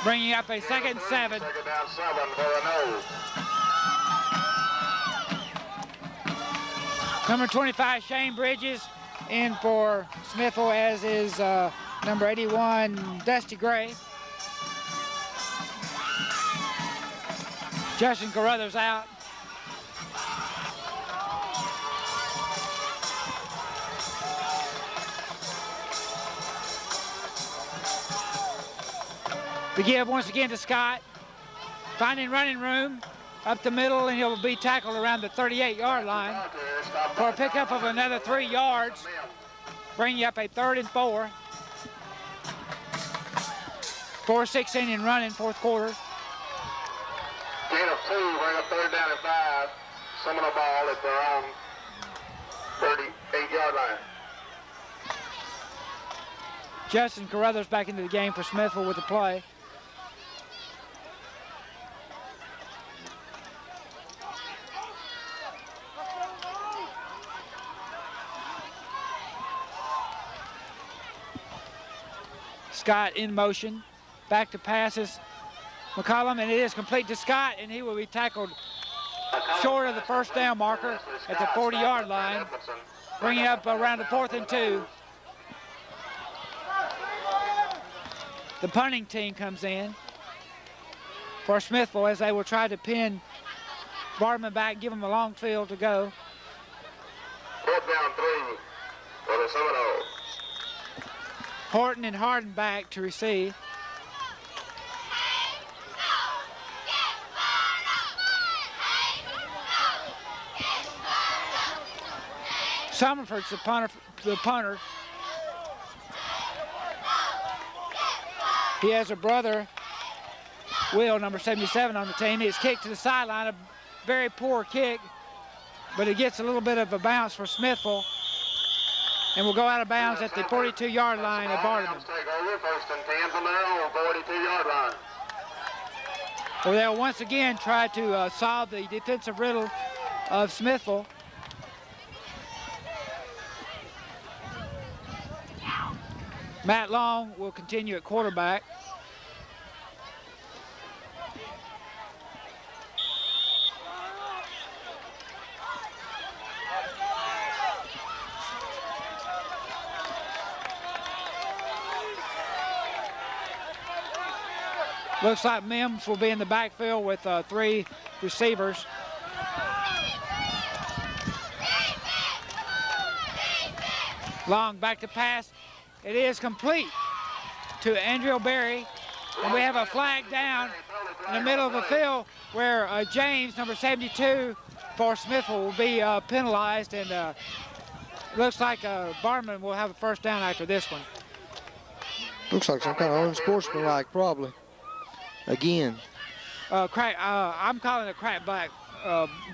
Bringing up a 2nd and 7. 2nd down 7 for a nose. Number 25, Shane Bridges, in for Smithville, as is number 81, Dusty Gray. Justin Carruthers out. The give once again to Scott. Finding running room up the middle, and he'll be tackled around the 38-yard line for a pickup of another 3 yards, bringing up a 3rd and 4. 4:16 in running, 4th quarter. Gain of 2, bring up 3rd down and 5. Seminole ball at their own 38-yard line. Justin Carruthers back into the game for Smithville with the play. Scott in motion, back to passes. McCollum, and it is complete to Scott, and he will be tackled short of the 1st down marker at the 40-yard line, bringing up around the 4th and 2. The punting team comes in for Smithville as they will try to pin Vardaman back, give him a long field to go. 4th down 3 for the Seminoles. Horton and Harden back to receive. Summerford's the punter. He has a brother, Will, number 77 on the team. He's kicked to the sideline, a very poor kick, but it gets a little bit of a bounce for Smithville, and will go out of bounds at the 42-yard line of Vardaman. Take over 1st and 10 from their own 42-yard line. Well, they'll once again try to solve the defensive riddle of Smithville. Matt Long will continue at quarterback. Looks like Mims will be in the backfield with 3 receivers. Long back to pass. It is complete to Andrew Berry. And we have a flag down in the middle of the field where James, number 72 for Smithville, will be penalized. And looks like Vardaman will have a first down after this one. Looks like some kind of unsportsmanlike, probably. Again. I'm calling it a crackback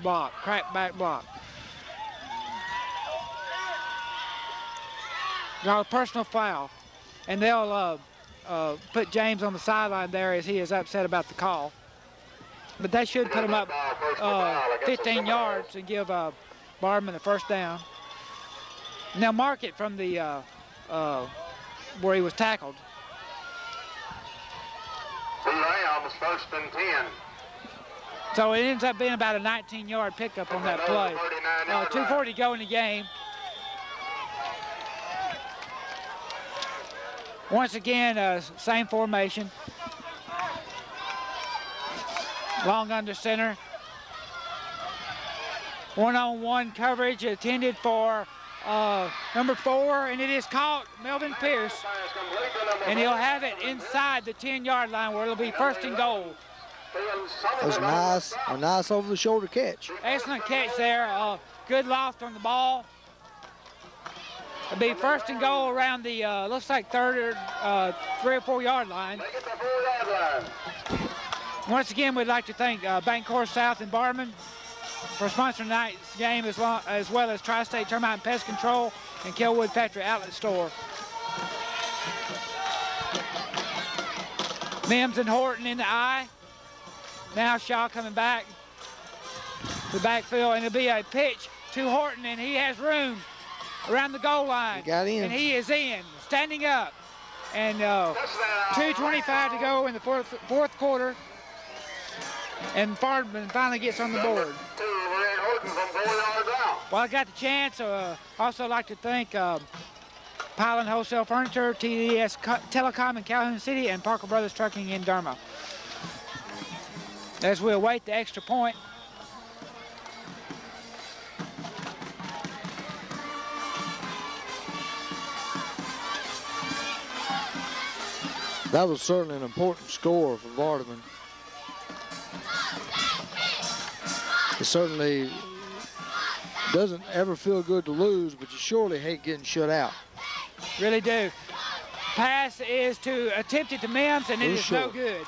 block. Crackback block. Got a personal foul, and they'll put James on the sideline there as he is upset about the call. But they should put him up 15 yards and give Vardaman the first down. And they'll mark it from the where he was tackled. Rams first and 10. So it ends up being about a 19-yard pickup on that play. 2:40 to go in the game. Once again, same formation. Long under center. One-on-one coverage intended for number 4, and it is caught, Melvin Pierce. And he'll have it inside the 10-yard line where it'll be first and goal. That was a nice over-the-shoulder catch. Excellent catch there. Good loft on the ball. It'll be first and goal around the, looks like 3 or 4 yard line. Once again, we'd like to thank Bancorp South and Vardaman for sponsoring tonight's game, as well as Tri-State Termite and Pest Control and Kelwood Factory Outlet Store. Mims and Horton in the eye. Now Shaw coming back to the backfield, and it'll be a pitch to Horton, and he has room around the goal line. He got in. And he is in, standing up. And 2:25 to go in the fourth quarter. And Vardaman finally gets on the board. Well, I got the chance. Also like to thank Piling Wholesale Furniture, TDS Telecom in Calhoun City, and Parker Brothers Trucking in Derma. As we await the extra point. That was certainly an important score for Vardaman. It certainly doesn't ever feel good to lose, but you surely hate getting shut out. Really do. Pass is to attempt it to Mims, and it is short. no good.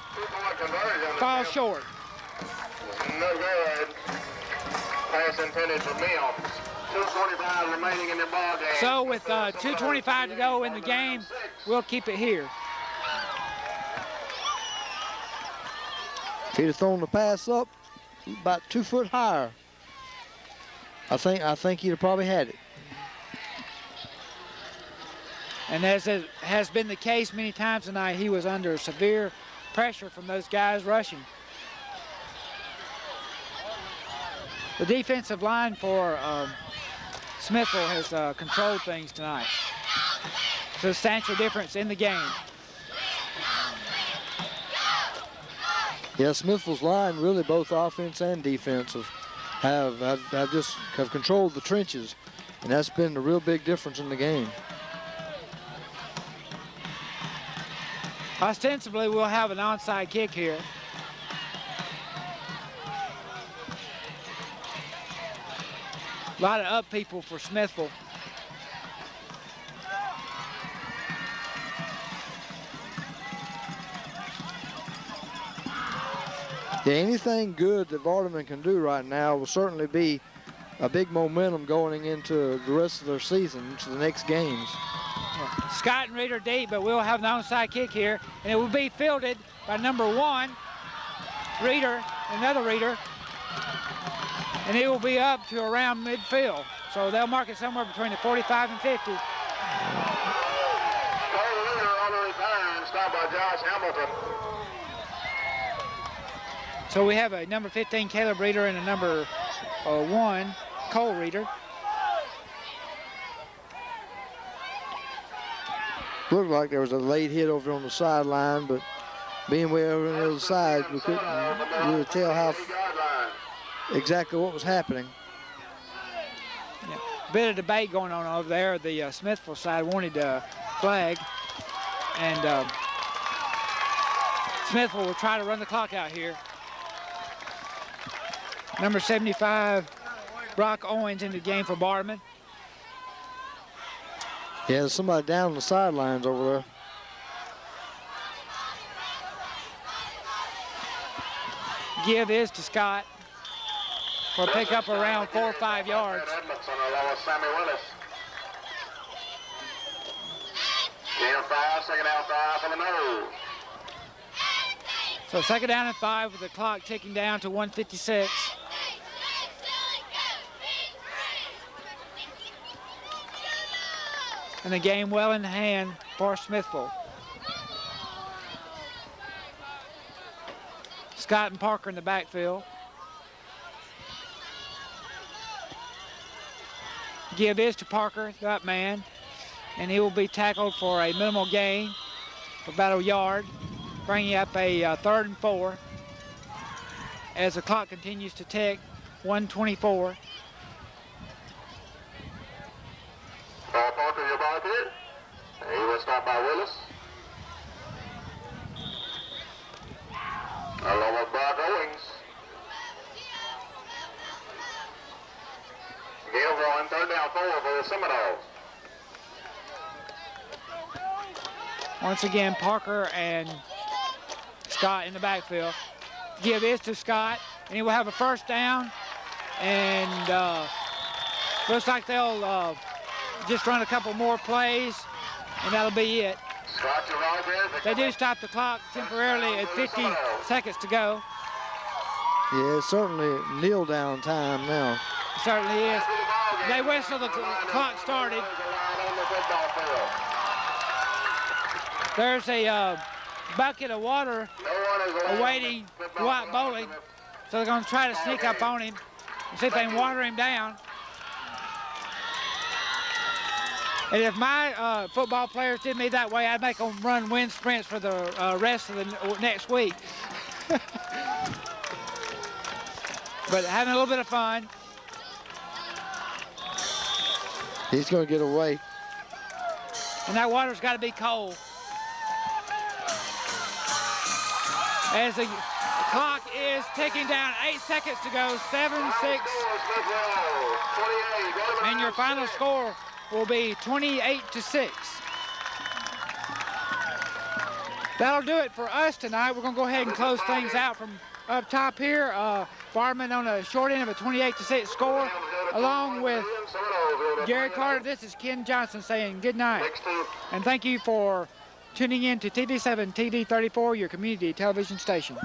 Falls short. No good. Pass intended for Mims. 2:45 remaining in the ball game. So with 2:25 to go in the game, we'll keep it here. If he'd have thrown the pass up about 2 foot higher, I think he'd have probably had it. And as it has been the case many times tonight, he was under severe pressure from those guys rushing. The defensive line for Smithville has controlled things tonight. Substantial difference in the game. Yeah, Smithville's line, really both offense and defensive, have controlled the trenches, and that's been a real big difference in the game. Ostensibly, we'll have an onside kick here. A lot of up people for Smithville. Yeah, anything good that Vardaman can do right now will certainly be a big momentum going into the rest of their season, to the next games. Yeah. Scott and Reeder deep, but we'll have an onside kick here, and it will be fielded by number 1, Reeder, another Reeder, and it will be up to around midfield. So they'll mark it somewhere between the 45 and 50. another return, stopped by Josh Hamilton. So we have a number 15 Caleb Reeder and a number 1 Cole Reeder. Looked like there was a late hit over on the sideline, but being way over on the other side, we couldn't really tell how exactly what was happening. Yeah. Bit of debate going on over there. The Smithville side wanted a flag, and Smithville will try to run the clock out here. Number 75, Brock Owens in the game for Vardaman. Yeah, there's somebody down on the sidelines over there. Give is to Scott for a pickup around 4 or 5 yards. Sammy Willis. Gain 5, second down 5 for the nose. So second down and 5 with the clock ticking down to 1:56. And the game well in hand for Smithville. Scott and Parker in the backfield. Give is to Parker, that man, and he will be tackled for a minimal gain of about a yard, bringing up a 3rd and 4 as the clock continues to tick, 1:24. Parker, your ball here. He was stopped by Willis. Along with Brock Owens. Gail going 3rd down 4 for the Seminoles. Once again, Parker and Scott in the backfield. Give is to Scott, and he will have a 1st down. And looks like they'll just run a couple more plays, and that'll be it. They do stop the clock temporarily at 50 seconds to go. Yeah, it's certainly kneel down time now. It certainly is. They whistle, the clock started. There's a bucket of water awaiting Dwight Bowling, so they're going to try to sneak up on him and see if they can water him down. And if my football players did me that way, I'd make them run wind sprints for the rest of the next week. But having a little bit of fun. He's going to get away. And that water's got to be cold. As the clock is ticking down, 8 seconds to go, 7-6. And your final score will be 28-6. That'll do it for us tonight. We're going to go ahead and close things out from up top here. Vardaman on a short end of a 28-6 score, along with Gary Carter. This is Ken Johnson saying good night. And thank you for tuning in to TV7 TV34, your community television station.